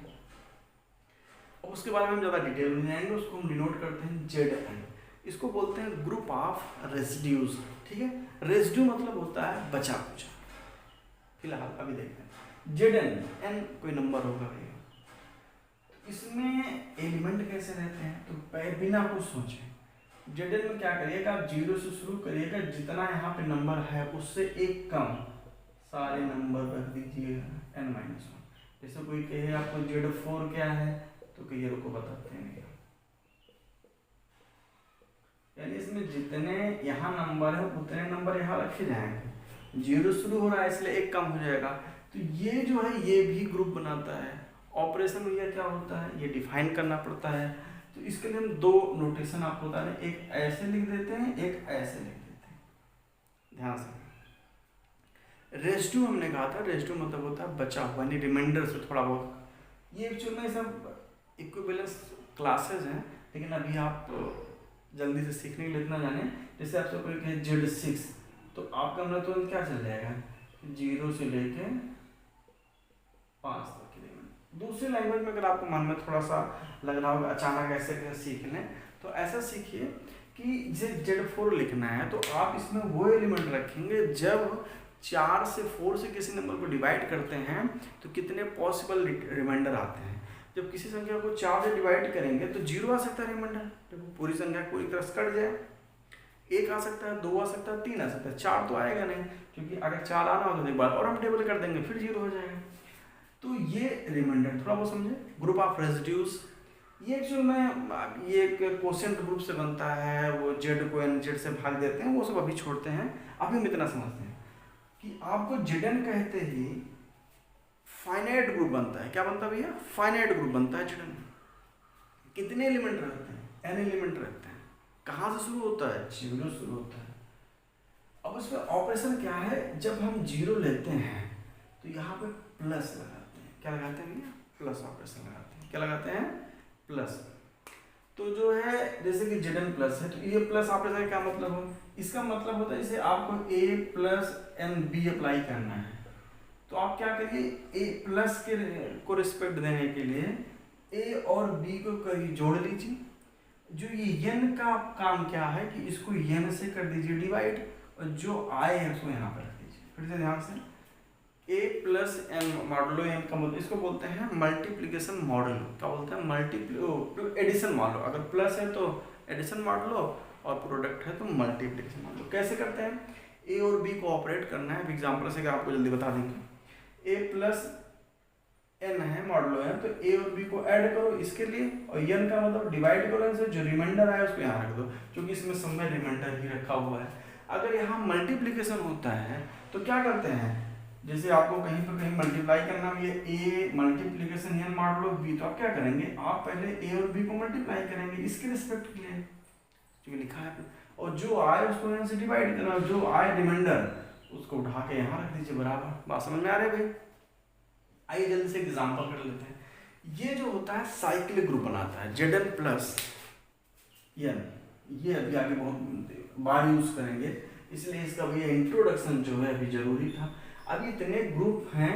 और उसके बारे में हम ज़्यादा डिटेल में जाएंगे। उसको हम डिनोट करते हैं ZN, इसको बोलते हैं ग्रुप ऑफ रेसिड्यूज, ठीक है। रेसिड्यू मतलब होता है बचा कुचा। फिलहाल अभी देखते हैं ZN, N कोई नंबर होगा भैया, इसमें एलिमेंट कैसे रहते हैं, तो बिना कुछ सोचे ZN में क्या करिएगा, आप 0 से शुरू करिएगा, जितना यहाँ पे नंबर है उससे एक कम सारे नंबर रख दीजिएगा n-1। जैसे कोई कहे आपको Z4 क्या है, तो कहिए रुको बताते हैं, यानी इसमें जितने यहाँ नंबर है उतने नंबर यहाँ रखे जाएंगे, 0 शुरू हो रहा है इसलिए एक कम हो जाएगा। तो ये जो है ये भी ग्रुप बनाता है। ऑपरेशन में यह क्या होता है, ये डिफाइन करना पड़ता है। तो इसके लिए हम दो नोटेशन आपको बता रहे हैं, एक ऐसे लिख देते हैं, एक ऐसे लिख देते हैं, ध्यान से। रेसिड्यू हमने कहा था, रेसिड्यू मतलब होता है बचा हुआ, यानी रिमाइंडर से थोड़ा बहुत। ये एक्चुअल में सब इक्विवेलेंस क्लासेस हैं, लेकिन अभी आप जल्दी से सीखने के लिए इतना जाने। जैसे आपसे कोई कहे Z6 तो आपका मतलब तुरंत क्या चल जाएगा, 0 से लेके 5 तक के लिए। दूसरी लैंग्वेज में अगर आपको मन में थोड़ा सा लग रहा होगा अचानक ऐसे कैसे सीख लें, तो ऐसा सीखिए कि Z4 लिखना है तो आप इसमें वो एलिमेंट रखेंगे जब 4 से 4 से किसी नंबर को डिवाइड करते हैं तो कितने पॉसिबल रिमाइंडर आते हैं। जब किसी संख्या को 4 से डिवाइड करेंगे तो 0 आ सकता है रिमाइंडर, जब पूरी संख्या पूरी तरह से कट जाए। 1 आ सकता है, 2 आ सकता है, 3 आ सकता है, 4 तो आएगा नहीं, क्योंकि अगर 4 आना हो तो एक बार और हम टेबल कर देंगे फिर 0 हो जाएगा। तो ये रिमाइंडर थोड़ा बहुत समझे। ग्रुप ऑफ रेजिड्यूज, ये एक्चुअल में ये एक क्वोशिएंट ग्रुप से बनता है, वो जेड को एन जेड से भाग देते हैं, वो सब अभी छोड़ते हैं। अभी हम इतना समझते हैं कि आपको जेडन कहते ही फाइनाइट ग्रुप बनता है। क्या बनता है भैया, फाइनाइट ग्रुप बनता है जेडन। कितने एलिमेंट रहते हैं, एन एलिमेंट रहते हैं। कहाँ से शुरू होता है, 0 शुरू होता है। अब उसमें ऑपरेशन क्या है, जब हम 0 लेते हैं तो यहाँ पे प्लस लगाते हैं। क्या लगाते हैं भैया, प्लस ऑपरेशन लगाते हैं। क्या लगाते हैं, प्लस। तो जो है जैसे कि जेडन प्लस है तो ये प्लस ऑपरेशन का क्या मतलब हो, इसका मतलब होता है जैसे आपको ए प्लस एन बी अप्लाई करना है तो आप क्या करिए, ए प्लस के को रिस्पेक्ट देने के लिए ए और बी को कहीं जोड़ लीजिए। जो ये एन का काम क्या है कि इसको एन से कर दीजिए डिवाइड, और जो आए हैं उसको यहाँ पर रख दीजिए। फिर से ध्यान से, ए प्लस एन मॉडलो एन का मतलब इसको बोलते हैं मल्टीप्लिकेशन मॉडल। क्या बोलते हैं, एडिशन मॉडलो। अगर प्लस है तो एडिशन मॉडलो और प्रोडक्ट है तो मल्टीप्लिकेशन मॉडलो। कैसे करते हैं, ए और बी को ऑपरेट करना है। एग्जाम्पल से आपको जल्दी बता देंगे। ए प्लस एन है मॉडलो एन, तो ए और बी को ऐड करो इसके लिए, और एन का मतलब डिवाइड करो इनसे, जो रिमाइंडर आया उसको यहाँ रख दो, क्योंकि इसमें सब में रिमाइंडर ही रखा हुआ है। अगर यहाँ मल्टीप्लिकेशन होता है तो क्या करते हैं, जैसे आपको कहीं पर कहीं मल्टीप्लाई करना है, ए मल्टीप्लिकेशन एन मॉडलो बी, तो आप क्या करेंगे, आप पहले ए और बी को मल्टीप्लाई करेंगे इसके रिस्पेक्ट के लिए जो लिखा है, और जो आए उसको एन से डिवाइड करना, जो आए रिमाइंडर उसको उठा के यहाँ रख दीजिए बराबर। बात समझ में आ रही है भाई। आइए जल्दी से एग्जाम्पल कर लेते हैं। ये जो होता है साइक्लिक ग्रुप बनाता है, जेड एन प्लस एन, ये अभी आगे बहुत बार यूज करेंगे, इसलिए इसका भैया इंट्रोडक्शन जो है अभी जरूरी था। अभी इतने ग्रुप हैं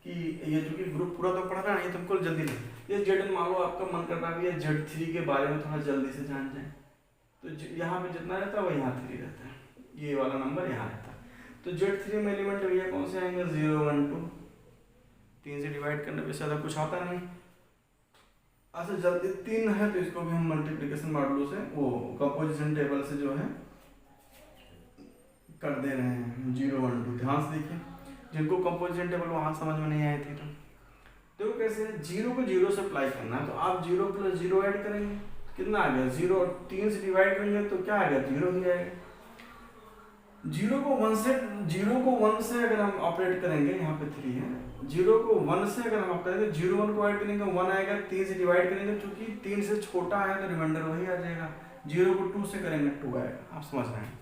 कि ये जो कि ग्रुप पूरा तो पढ़ना नहीं, तुमको जल्दी नहीं। ये जेड एन मान लो आपका मन कर रहा है ये Z3 के बारे में थोड़ा जल्दी से जान जाए, तो यहाँ पे जितना रहता है वो यहाँ 3 रहता है, ये वाला नंबर यहाँ रहता है। तो Z3 में एलिमेंट भैया कौन से आएंगे, 0 1 2, 3 से डिवाइड करने पे ज़्यादा कुछ आता नहीं। अच्छा जल्दी 3 है तो इसको भी हम मल्टीप्लिकेशन मॉडलों से, वो कंपोजिशन टेबल से जो है कर दे रहे हैं 0 1 2। ध्यान से देखिए, जिनको कंपोजिशन टेबल वहाँ समझ में नहीं आई थी तो देखो कैसे, 0 को 0 से अप्लाई करना है तो आप 0 + 0 ऐड करेंगे, कितना आ गया 0, और 3 से डिवाइड करेंगे तो क्या आएगा, 0 ही आएगा। 0 को 1 से अगर हम ऑपरेट करेंगे, यहाँ पे 3 है, 0 को 1 से अगर हम करेंगे, 0 1 को ऐड करेंगे 1 आएगा, 3 से डिवाइड करेंगे क्योंकि 3 से छोटा है तो रिमाइंडर वही आ जाएगा। 0 को 2 से करेंगे 2 आएगा। आप समझ रहे हैं,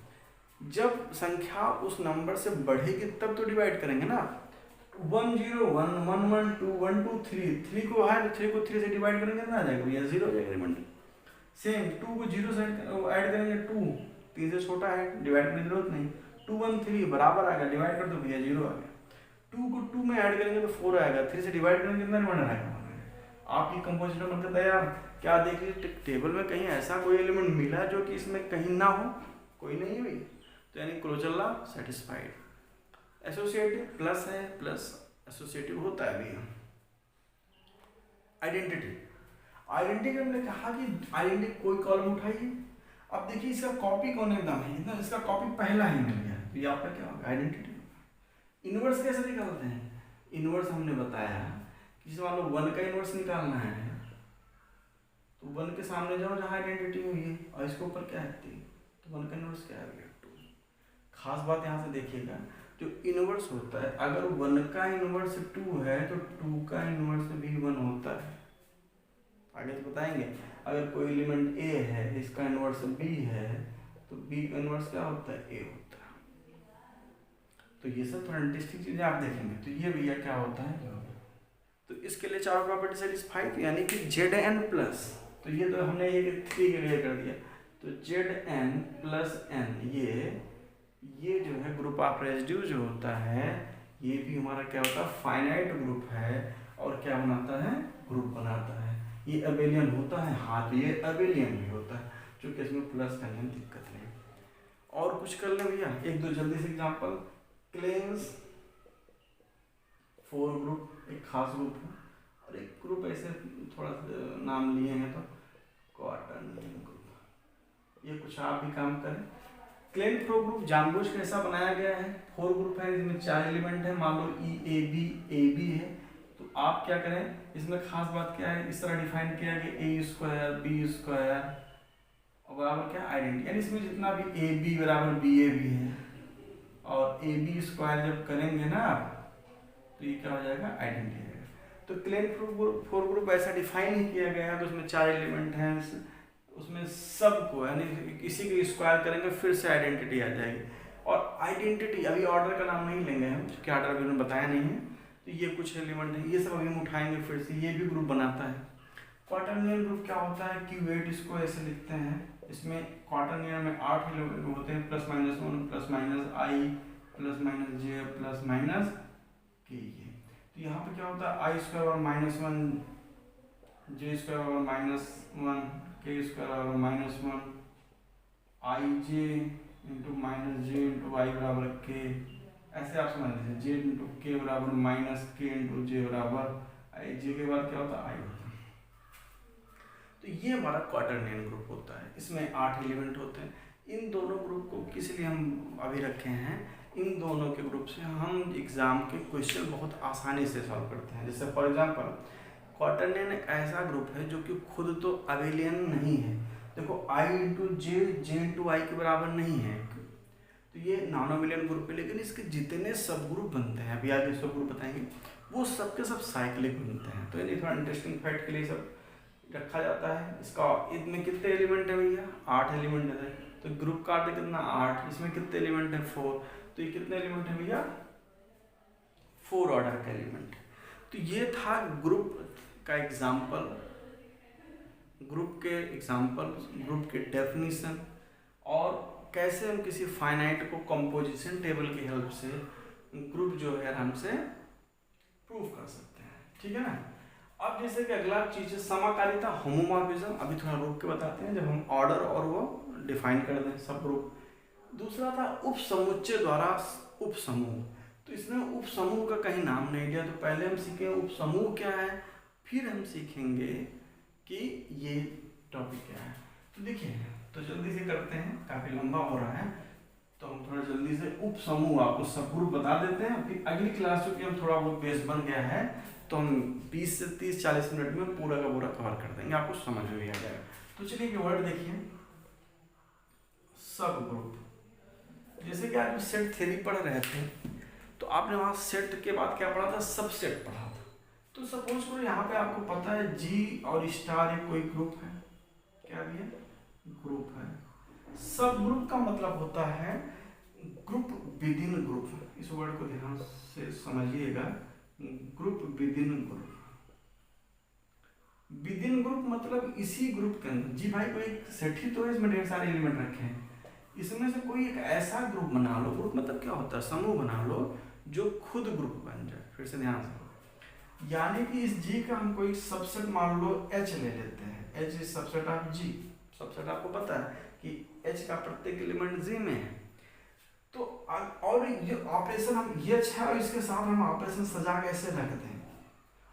जब संख्या उस नंबर से बढ़ेगी तब तो डिवाइड करेंगे ना। 1 0 1 1 1 2 1 2 3 को है तो 3 को 3 से डिवाइड करेंगे कितना आ जाएगा भैया, 0 हो जाएगा रिमाइंडर। सेम 2 को 0 से ऐड करेंगे 2, 3 से छोटा है डिवाइड करने की जरूरत नहीं, 2 1 3 बराबर आएगा, डिवाइड कर दो भैया 0 आ गया। 2 को 2 में ऐड करेंगे तो 4 आएगा, 3 से डिवाइड करेंगे कितना रिमाइंडर आएगा। आपकी कंपोजिशन बनकर तैयार। क्या देखिए टेबल में कहीं ऐसा कोई एलिमेंट मिला जो कि इसमें कहीं ना हो, कोई नहीं हुई, तो यानी closure law satisfied. Associative plus है, प्लस एसोसिएटिव होता है भैया। आइडेंटिटी हमने कहा कि आइडेंटिटी कोई कॉलम उठाइए। अब देखिए इसका कॉपी कौन एकदम है ना, इसका कॉपी पहला ही मिल गया, तो ये आपका क्या होगा, आइडेंटिटी। इनवर्स कैसे निकालते हैं, इनवर्स हमने बताया कि मान लो 1 का इनवर्स निकालना है तो 1 के सामने जाओ जहाँ आइडेंटिटी हुई है, और इसके ऊपर क्या है 3, तो 1 का इनवर्स क्या है 2। खास बात यहाँ से देखिएगा, जो इनवर्स होता है अगर 1 का इनवर्स 2 है तो 2 का इनवर्स भी 1 होता है। आगे तो बताएंगे, अगर कोई एलिमेंट A है इसका इनवर्स B है तो B का इनवर्स क्या होता है, A होता है। तो ये सब थोड़ा इंटरेस्टिंग चीजें आप देखेंगे। तो ये भैया क्या होता है, तो इसके लिए चारों प्रॉपर्टी सेटिस्फाइड, यानी कि Zn प्लस, तो ये तो हमने ये 3 के लिए कर दिया, तो तो Zn प्लस n ये जो है ग्रुप ऑफ रेजिड्यू जो होता है ये भी हमारा क्या होता है फाइनाइट ग्रुप है और क्या बनाता है ग्रुप बनाता है। ये अबेलियन होता है, हाँ तो ये अबेलियन भी होता है, चूंकि इसमें प्लस करने में दिक्कत नहीं। और कुछ कर ले भैया, एक दो जल्दी से एग्जांपल। क्लेन्स 4 ग्रुप एक खास ग्रुप है और एक ग्रुप ऐसे थोड़ा नाम लिए हैं तो क्वाटर्नियन ग्रुप, ये कुछ आप भी काम करें। क्लेन 4 ग्रुप जानबूझ के ऐसा बनाया गया है, 4 ग्रुप है, इसमें 4 एलिमेंट है, मान लो ए बी है, तो आप क्या करें इसमें खास बात क्या है, इस तरह डिफाइन किया कि ए स्क्वायर बी स्क्वायर और बराबर क्या आइडेंटिटी, यानी इसमें जितना भी ए बी बराबर बी ए भी है और ए बी स्क्वायर जब करेंगे ना आप तो ये क्या हो जाएगा आइडेंटिटी है। तो क्लेन 4 ग्रुप ऐसा डिफाइन ही किया गया है, तो उसमें 4 एलिमेंट हैं, उसमें सबको यानी किसी के स्क्वायर करेंगे फिर से आइडेंटिटी आ जाएगी। और आइडेंटिटी अभी ऑर्डर का नाम नहीं लेंगे हम क्योंकि ऑर्डर अभी उन्होंने बताया नहीं है, तो ये कुछ एलिमेंट है ये सब अभी हम उठाएंगे फिर से, ये भी ग्रुप बनाता है। क्वाटर्नियन ग्रुप क्या होता है कि वेट इसको ऐसे लिखते हैं, इसमें क्वाटर्नियन में 8 एलिमेंट होते हैं, प्लस माइनस 1 प्लस माइनस आई प्लस माइनस जे प्लस माइनस के। तो यहाँ पे क्या होता है आई स्क्वायर और माइनस 1 जे स्क्वायर और माइनस 1 के स्क्वायर और माइनस 1 आई J into minus J into Y बराबर के, ऐसे आप समझ लीजिए जे इंटू के बराबर माइनस के इंटू जे बराबर आई, जे के बाद क्या होता है आई होता है। तो ये हमारा क्वाटर्नियन ग्रुप होता है, इसमें 8 एलिमेंट होते हैं। इन दोनों ग्रुप को किस लिए हम अभी रखे हैं, इन दोनों के ग्रुप से हम एग्जाम के क्वेश्चन बहुत आसानी से सॉल्व करते हैं। जैसे फॉर एग्जांपल क्वाटर्नियन एक ऐसा ग्रुप है जो कि खुद तो अबेलियन नहीं है, देखो आई इंटू जे जे इंटू आई के बराबर नहीं है, तो ये नॉन अबेलियन ग्रुप है, लेकिन इसके जितने सब ग्रुप बनते हैं अभी आगे सब ग्रुप बताएंगे वो सब के सब साइक्लिक बनते हैं। तो ये थोड़ा इंटरेस्टिंग फैक्ट के लिए सब रखा जाता है। इसका इसमें कितने एलिमेंट है भैया 8 एलिमेंट है, तो ग्रुप का अर्थ कितना 8, इसमें कितने एलिमेंट है 4, तो ये कितने एलिमेंट है भैया 4 ऑर्डर का एलिमेंट। तो ये था ग्रुप का एग्जाम्पल, ग्रुप के डेफिनीशन और कैसे हम किसी फाइनाइट को कंपोजिशन टेबल की हेल्प से ग्रुप जो है आराम से प्रूव कर सकते हैं, ठीक है ना। अब जैसे कि अगला चीज है समाकारिता होमोमॉर्फिज्म, अभी थोड़ा रोक के बताते हैं जब हम ऑर्डर और वो डिफाइन कर दें सब ग्रुप। दूसरा था उपसमुच्चय द्वारा उपसमूह, तो इसमें उपसमूह का कहीं नाम नहीं दिया, तो पहले हम सीखेंगे उपसमूह क्या है, फिर हम सीखेंगे कि ये टॉपिक क्या है। तो देखिए तो जल्दी से करते हैं, काफी लंबा हो रहा है तो हम थोड़ा जल्दी से उपसमूह आपको सब ग्रुप बता देते हैं। फिर अगली क्लास चूंकि हम थोड़ा बहुत बेस बन गया है तो हम 20 से 30-40 मिनट में पूरा का पूरा कवर कर देंगे, आपको समझ में भी आ जाएगा। तो चलिए वर्ड देखिए सब ग्रुप, जैसे कि आप सेट थ्योरी पढ़ रहे थे तो आपने वहाँ सेट के बाद क्या पढ़ा था, सब सेट पढ़ा था। तो सपोज करो यहाँ पे आपको पता है जी और स्टार एक कोई ग्रुप है, क्या भी है ग्रुप है। सब ग्रुप का मतलब होता है ग्रुप विद इन ग्रुप, इस वर्ड को ध्यान से समझिएगा, group with in group. With in group मतलब इसी ग्रुप के अंदर, जी भाई कोई एक सेट ही तो है, इसमें ढेर सारे एलिमेंट रखे हैं, इसमें से कोई एक ऐसा ग्रुप बना लो, ग्रुप मतलब क्या होता है समूह बना लो जो खुद ग्रुप बन जाए। फिर से ध्यान से, यानी कि इस जी का हम कोई सबसेट मान लो H ले लेते हैं, H is subset of G, subset आपको पता है कि H का प्रत्येक एलिमेंट जी में है। तो और ये ऑपरेशन हम ये अच्छा और इसके साथ हम ऑपरेशन सजा के ऐसे रखते हैं,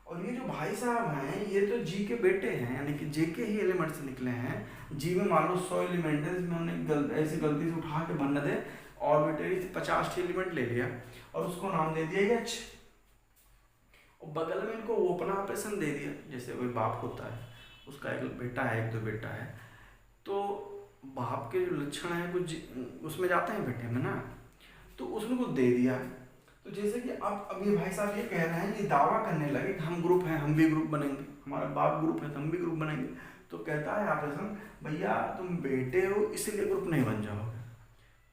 और ये जो भाई साहब हैं ये तो जी के बेटे हैं, यानी कि जे के ही एलिमेंट से निकले हैं। जी में मान लो 100 एलिमेंट है, इसमें हमने ऐसी गलती से उठा के बनने दे ऑर्बिटरी से 50 एलिमेंट ले लिया और उसको नाम दे दिया H, और बगल में इनको ओपन ऑपरेशन दे दिया, जैसे कोई बाप होता है उसका एक बेटा है एक दो बेटा है, तो बाप के जो लक्षण है कुछ उसमें जाते हैं बेटे में ना, तो उसने कुछ दे दिया। तो जैसे कि अब ये भाई साहब ये कह रहे हैं, ये दावा करने लगे कि हम ग्रुप हैं, हम भी ग्रुप बनेंगे, हमारा बाप ग्रुप है तो हम भी ग्रुप बनेंगे। तो कहता है ऑपरेशन भैया तुम बेटे हो इसलिए ग्रुप नहीं बन जाओगे,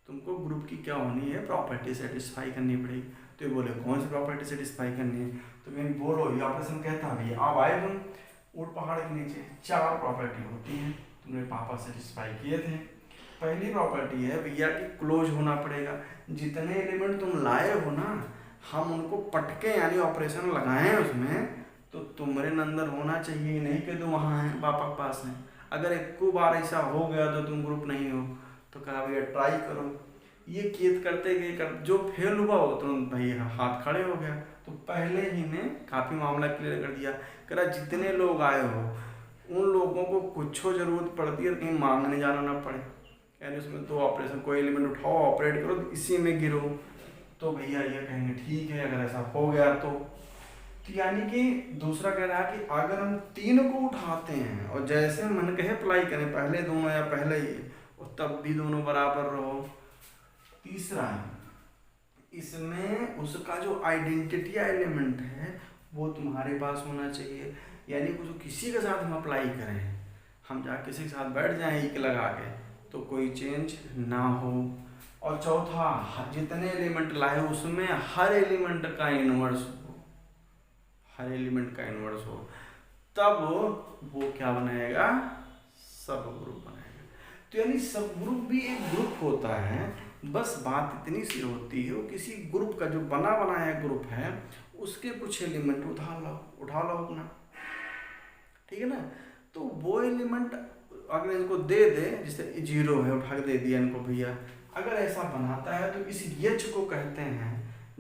तुमको ग्रुप की क्या होनी है प्रॉपर्टी सेटिस्फाई करनी पड़ेगी। तो ये बोले कौन सी प्रॉपर्टी सेटिस्फाई करनी है, तो कहीं बोलो, ये ऑपरेशन कहता है भैया अब आए तुम ऊँट पहाड़ के नीचे 4 प्रॉपर्टी होती हैं, तुमने पापा सेटिस्फाई किए थे। पहली प्रॉपर्टी है भैया कि क्लोज होना पड़ेगा। जितने एलिमेंट तुम लाए हो ना, हम उनको पटके यानी ऑपरेशन लगाए उसमें, तो तुम्हारे अंदर होना चाहिए, नहीं कि तुम वहाँ हैं पापा के पास हैं। अगर एक को बार ऐसा हो गया तो तुम ग्रुप नहीं हो, तो कहा भैया ट्राई करो। ये केत करते गए जो फेल हुआ वो तुरंत भाई हाथ खड़े हो गया। तो पहले ही ने काफ़ी मामला क्लियर कर दिया। कह रहा जितने लोग आए हो उन लोगों को कुछ जरूरत पड़ती है कहीं मांगने जाना ना पड़े, यानी उसमें दो ऑपरेशन, कोई एलिमेंट उठाओ ऑपरेट करो इसी में गिरो। तो भैया ये कहेंगे ठीक है अगर ऐसा हो गया तो यानी कि दूसरा कह रहा है कि अगर हम 3 को उठाते हैं और जैसे मन कहे अप्लाई करें, पहले दोनों या पहले ही, और तब भी दोनों बराबर रहो। तीसरा है इसमें उसका जो आइडेंटिटी एलिमेंट है वो तुम्हारे पास होना चाहिए, यानी कुछ किसी के साथ हम अप्लाई करें, हम जा किसी के साथ बैठ जाएं एक लगा के तो कोई चेंज ना हो। और चौथा, जितने एलिमेंट लाए उसमें हर एलिमेंट का इन्वर्स हो, हर एलिमेंट का इन्वर्स हो, तब वो क्या बनाएगा, सब ग्रुप बनाएगा। तो यानी सब ग्रुप भी एक ग्रुप होता है, बस बात इतनी सी होती है वो किसी ग्रुप का जो बना बनाया ग्रुप है उसके कुछ एलिमेंट उठा लो अपना, ठीक है ना। तो वो एलिमेंट अगर इनको दे दे, जैसे 0 है उठा के दे दिया इनको भैया, अगर ऐसा बनाता है तो इस H को कहते हैं,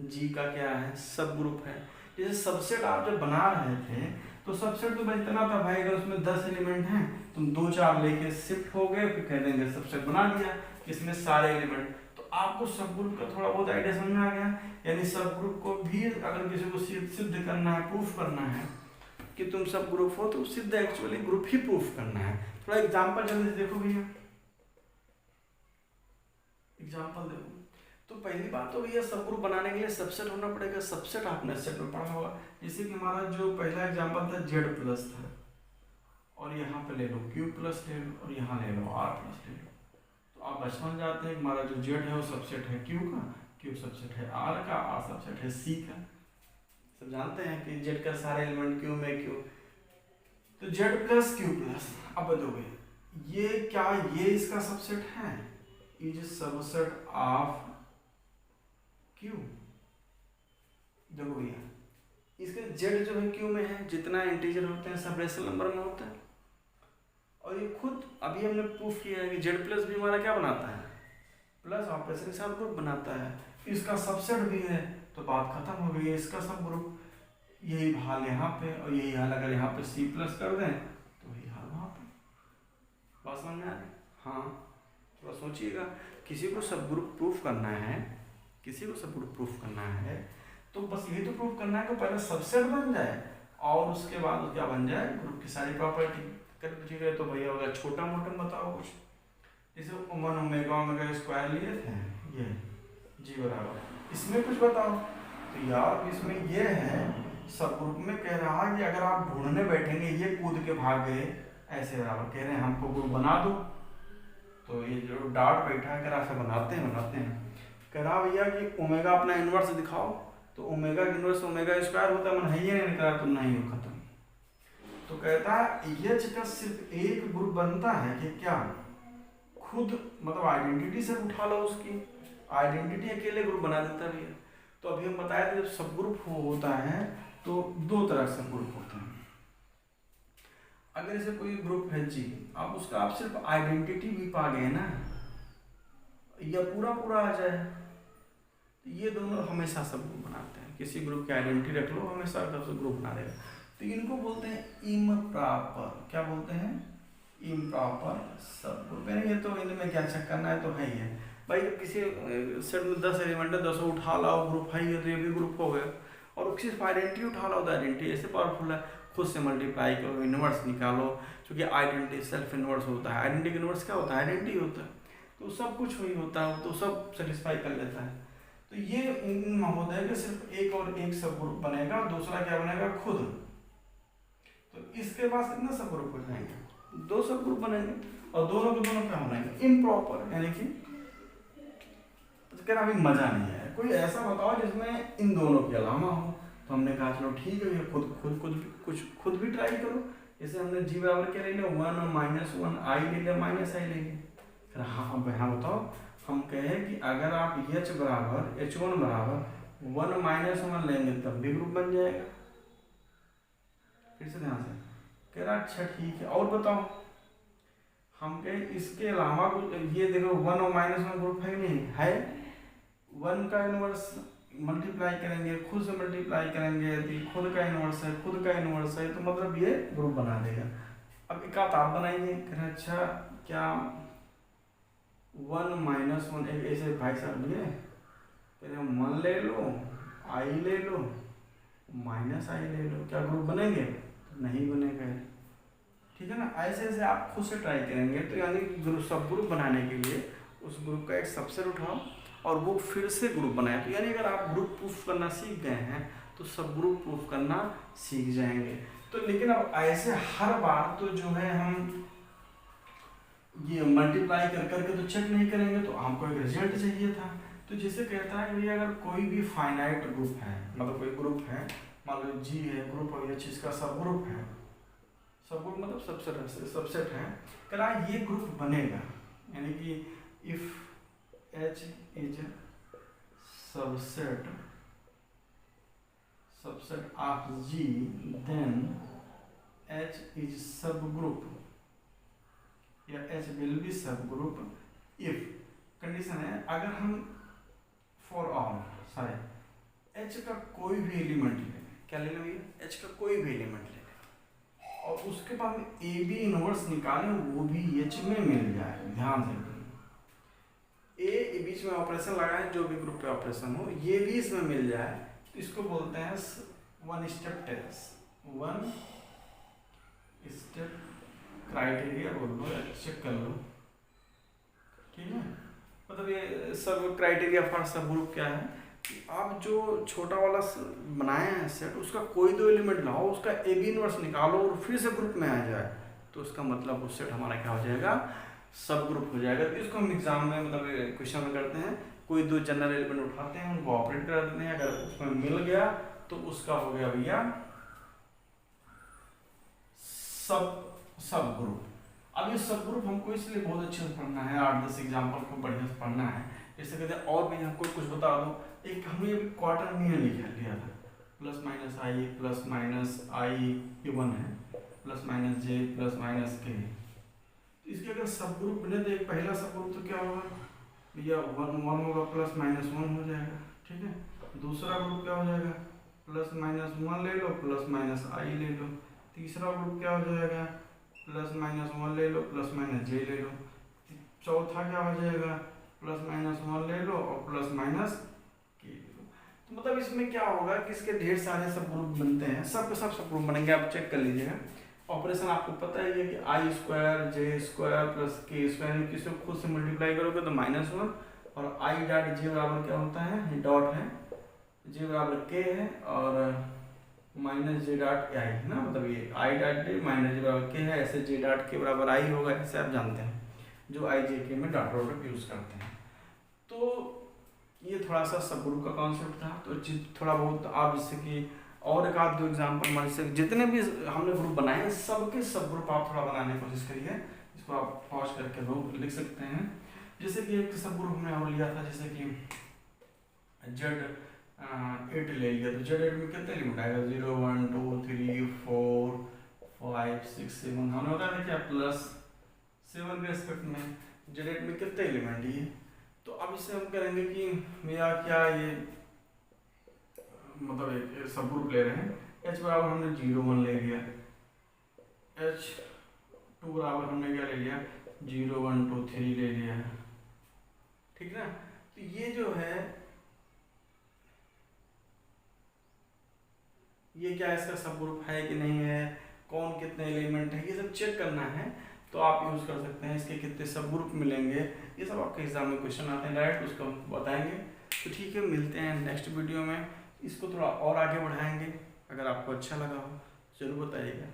G का क्या है, सब ग्रुप है। जैसे सबसेट आप जब बना रहे थे तो सबसेट तो इतना था भाई, अगर उसमें 10 एलिमेंट हैं तुम 2-4 लेके शिफ्ट हो गए, फिर कह देंगे सबसेट बना दिया इसमें सारे एलिमेंट। तो आपको सब ग्रुप का थोड़ा बहुत आइडिया समझ में आ गया। यानी सब ग्रुप को भी अगर किसी को सिद्ध करना है, प्रूफ करना है कि तुम सब ग्रुप हो, तो सिद्ध एक्चुअली ग्रुप ही प्रूफ करना है। थोड़ा एग्जांपल जल्दी से देखो भैया, एग्जांपल देखो। तो पहली बात तो भैया सब ग्रुप बनाने के लिए सबसेट होना पड़ेगा। सबसेट आपने सेट में पढ़ा होगा, जैसे कि हमारा जो पहला एग्जांपल था Z+ था, और यहाँ पे ले लो Q+ ले लो, और यहाँ ले लो R+ ले लो। तो आप बचपन जाते हैं हमारा जो Z है वो सबसेट है Q का, Q सबसेट है R का, R सबसेट है C का। सब जानते हैं कि Z का सारे एलिमेंट Q में Q, तो Z+ Q+। अब बताओगे ये क्या, ये इसका सबसेट है, इज सबसेट ऑफ Q। देखो भैया इसके Z जो है Q में है, जितना इंटीजर होते हैं सब रेशनल नंबर में होता है, और ये खुद अभी हमने प्रूफ किया है कि Z+ भी हमारा क्या बनाता है, प्लस ऑपरेशन के साथ ग्रुप बनाता है, इसका सबसेट भी है, तो बात खत्म हो गई है, इसका सब ग्रुप। यही हाल यहाँ पे, और यही हाल अगर यहाँ पे C+ कर दें तो वही हाल वहाँ पे। बात समझ में आ रही? हाँ थोड़ा सोचिएगा, किसी को सब ग्रुप प्रूफ करना है, किसी को सब ग्रुप प्रूफ करना है तो बस यही तो प्रूफ करना है कि पहले सबसेट बन जाए और उसके बाद क्या बन जाए, ग्रुप की सारी प्रॉपर्टी। ठीक है, तो भैया अगर छोटा मोटा बताओ कुछ, जैसे 1 ओमेगा स्क्वायर लिए थे ये G बराबर, इसमें कुछ बताओ। तो यार इसमें ये है सब ग्रुप में कह रहा है कि अगर आप ढूंढने बैठेंगे, ये कूद के भाग गए ऐसे बराबर, कह रहे हैं हमको ग्रुप बना दो, तो ये जो डाट बैठा है कह रहा बनाते हैं कह रहा भैया कि ओमेगा अपना इन्वर्स दिखाओ, तो ओमेगा का इन्वर्स ओमेगा स्क्वायर होता है, मन है ही नहीं करा तो नहीं हो खत्म। तो कहता है H का सिर्फ एक ग्रुप बनता है कि क्या, खुद मतलब आइडेंटिटी से उठा लो, उसकी आइडेंटिटी अकेले ग्रुप बना देता है भैया। तो अभी हम बताए थे जब सब ग्रुप होता है तो 2 तरह से ग्रुप होते हैं। अगर जैसे कोई ग्रुप है G, अब उसका आप सिर्फ आइडेंटिटी भी पा गए ना, या पूरा आ जाए, तो ये दोनों हमेशा सब ग्रुप बनाते हैं। किसी ग्रुप की आइडेंटिटी रख लो, हमेशा सब ग्रुप बना देगा। तो इनको बोलते हैं इम्प्रॉपर, क्या बोलते हैं, इम्प्रॉपर सब ग्रुप। यानी ये तो इनमें क्या चेक करना है, तो है ही है भाई। जब किसी सेट में 10 एलिमेंट है, 10 उठा लाओ, ग्रुप है ही है, तो ये भी ग्रुप हो गया। और सिर्फ आइडेंटिटी उठा लाओ, तो आइडेंटिटी ऐसे पावरफुल है, खुद से मल्टीप्लाई करो, इन्वर्स निकालो, क्योंकि आइडेंटिटी सेल्फ इन्वर्स होता है। आइडेंटिटी इन्वर्स क्या होता है, आइडेंटिटी होता है, तो सब कुछ वही होता है, तो सब सेटिस्फाई कर लेता है। तो ये इन महोदय के सिर्फ एक और एक सब ग्रुप बनेगा, दूसरा क्या बनेगा, खुद। तो इसके पास कितना सब ग्रुप हो जाएंगे, 2 सब ग्रुप बनेंगे, और दोनों के दोनों क्या बनेंगे, इम्प्रॉपर। यानी कि तो कह रहा अभी मजा नहीं आया, कोई ऐसा बताओ जिसमें इन दोनों के अलावा हो। तो हमने कहा चलो ठीक है, खुद भी ट्राई करो, जैसे हमने जी बराबर क्या ले लिया 1 - 1 आई ले लिया माइनस आई ले लिया। हाँ अब यहाँ बताओ, हम कहें कि अगर आप h बराबर h1 बराबर 1 - 1 लेंगे तब भी ग्रुप बन जाएगा। फिर से ध्यान से कह रहा अच्छा ठीक है, और बताओ हम कहें इसके अलावा ये देखो 1 और -1 ग्रुप है नहीं है, 1 का इनवर्स मल्टीप्लाई करेंगे, खुद से मल्टीप्लाई करेंगे, तो खुद का इनवर्स है, खुद का इनवर्स है, तो मतलब ये ग्रुप बना देगा। अब एक आप बनाइए, कह रहे अच्छा क्या 1 - 1 ऐसे भाई साहब लिए कह रहे 1 ले लो, आई ले लो, माइनस आई ले लो, क्या ग्रुप बनेंगे? नहीं बनेगा। ठीक है ना, ऐसे ऐसे आप खुद से ट्राई करेंगे तो यानी ग्रुप सब ग्रुप बनाने के लिए उस ग्रुप का एक सबसेट उठाओ और वो फिर से ग्रुप बनाए। तो यानी अगर आप ग्रुप प्रूफ करना सीख गए हैं तो सब ग्रुप प्रूफ करना सीख जाएंगे। तो लेकिन अब ऐसे हर बार तो जो है हम ये मल्टीप्लाई कर करके तो चेक नहीं करेंगे, तो हमको एक रिजल्ट चाहिए था। तो जैसे कहता है कि अगर कोई भी फाइनाइट ग्रुप है, मतलब कोई ग्रुप है, मान लो जी है ग्रुप और ये चीज़ का सब ग्रुप है, सब ग्रुप मतलब सबसेट है, कह रहा ये ग्रुप बनेगा, यानी कि if H is subset of G then H is subgroup या H will be subgroup if condition है अगर हम फॉर ऑल सारे H का कोई भी एलिमेंट ले लें, क्या ले लें भैया, H का कोई भी एलिमेंट ले लें और उसके बाद में ए बी इनवर्स निकालें, वो भी H में मिल जाए। ध्यान से ए बीच में ऑपरेशन लगाएं, जो भी ग्रुप पे ऑपरेशन हो ये भी इसमें मिल जाए, तो इसको बोलते हैं one step test, one step criteria बोल लो, चेक कर लो। ठीक है, मतलब ये सब क्राइटेरिया फॉर सब ग्रुप क्या है कि आप जो छोटा वाला बनाए हैं सेट, उसका कोई दो एलिमेंट लाओ, उसका ए बी इनवर्स निकालो और फिर से ग्रुप में आ जाए, तो उसका मतलब उस सेट हमारा क्या हो जाएगा, सब ग्रुप हो जाएगा। तो इसको हम एग्जाम में मतलब क्वेश्चन में करते हैं, कोई दो जनरल एलिमेंट उठाते हैं, उनको ऑपरेट करा देते हैं, अगर उसमें मिल गया तो उसका हो गया भैया सब ग्रुप। अब ये सब ग्रुप हमको इसलिए बहुत अच्छे से पढ़ना है, 8-10 एग्जाम्पल को बढ़िया से पढ़ना है। जैसे कहते हैं और भी हमको कुछ बता दो, एक हमने अभी क्वार्टर में लिया था, प्लस माइनस आई ये 1 है, प्लस माइनस जे प्लस माइनस के। इसके अगर सब ग्रुप बने तो एक पहला सब ग्रुप तो क्या होगा भैया 1 होगा, प्लस माइनस 1 हो जाएगा। ठीक है, दूसरा ग्रुप क्या हो जाएगा, प्लस माइनस 1 ले लो, प्लस माइनस आई ले लो। तीसरा ग्रुप क्या हो जाएगा, प्लस माइनस 1 ले लो, प्लस माइनस जे ले लो। चौथा क्या हो जाएगा, प्लस माइनस 1 ले लो और प्लस माइनस के ले लो। तो मतलब इसमें क्या होगा कि इसके ढेर सारे सब ग्रुप बनते हैं, सब के सब ग्रुप बनेंगे। आप चेक कर लीजिएगा, ऑपरेशन आपको पता ही है कि आई स्क्वायर जे स्क्वायर प्लस के स्क्वायर, किसी को खुद से मल्टीप्लाई करोगे तो -1 और आई डॉट जे बराबर क्या होता है, डॉट है, जे बराबर के है और माइनस जे डॉट आई है ना, मतलब ये आई डॉट जे माइनस जे बराबर के है, ऐसे जे डॉट के बराबर आई होगा, ऐसे आप जानते हैं जो आई जे के में डॉट प्रोडक्ट यूज करते हैं। तो ये थोड़ा सा सब ग्रुप का कॉन्सेप्ट था। तो थोड़ा बहुत आप जैसे कि और एक आध दो एग्जाम्पल मान से जितने भी हमने ग्रुप बनाए हैं सबके सब ग्रुप आप थोड़ा बनाने की कोशिश करिए, इसको आप पॉज करके लोग लिख सकते हैं। जैसे कि एक सब ग्रुप हमने और लिया था, जैसे कि Z8 ले लिया, तो Z8 में कितने एलिमेंट आएगा, 0 1 2 3 4 5 6 7 हमने बताया था क्या, +7 के रेस्पेक्ट में Z8 में कितने एलिमेंट ये। तो अब इससे हम करेंगे कि भैया क्या ये मतलब एक सब ग्रुप ले रहे हैं, H बराबर हमने 0 1 ले लिया, H2 बराबर हमने क्या ले लिया 0 1 2 3 ले लिया, ठीक ना। तो ये जो है ये क्या इसका सब ग्रुप है कि नहीं है, कौन कितने एलिमेंट है, ये सब चेक करना है। तो आप यूज कर सकते हैं, इसके कितने सब ग्रुप मिलेंगे, ये सब आपके एग्जाम में क्वेश्चन आते हैं डायरेक्ट, उसको बताएंगे। तो ठीक है, मिलते हैं नेक्स्ट वीडियो में, इसको थोड़ा और आगे बढ़ाएंगे। अगर आपको अच्छा लगा हो जरूर बताइएगा।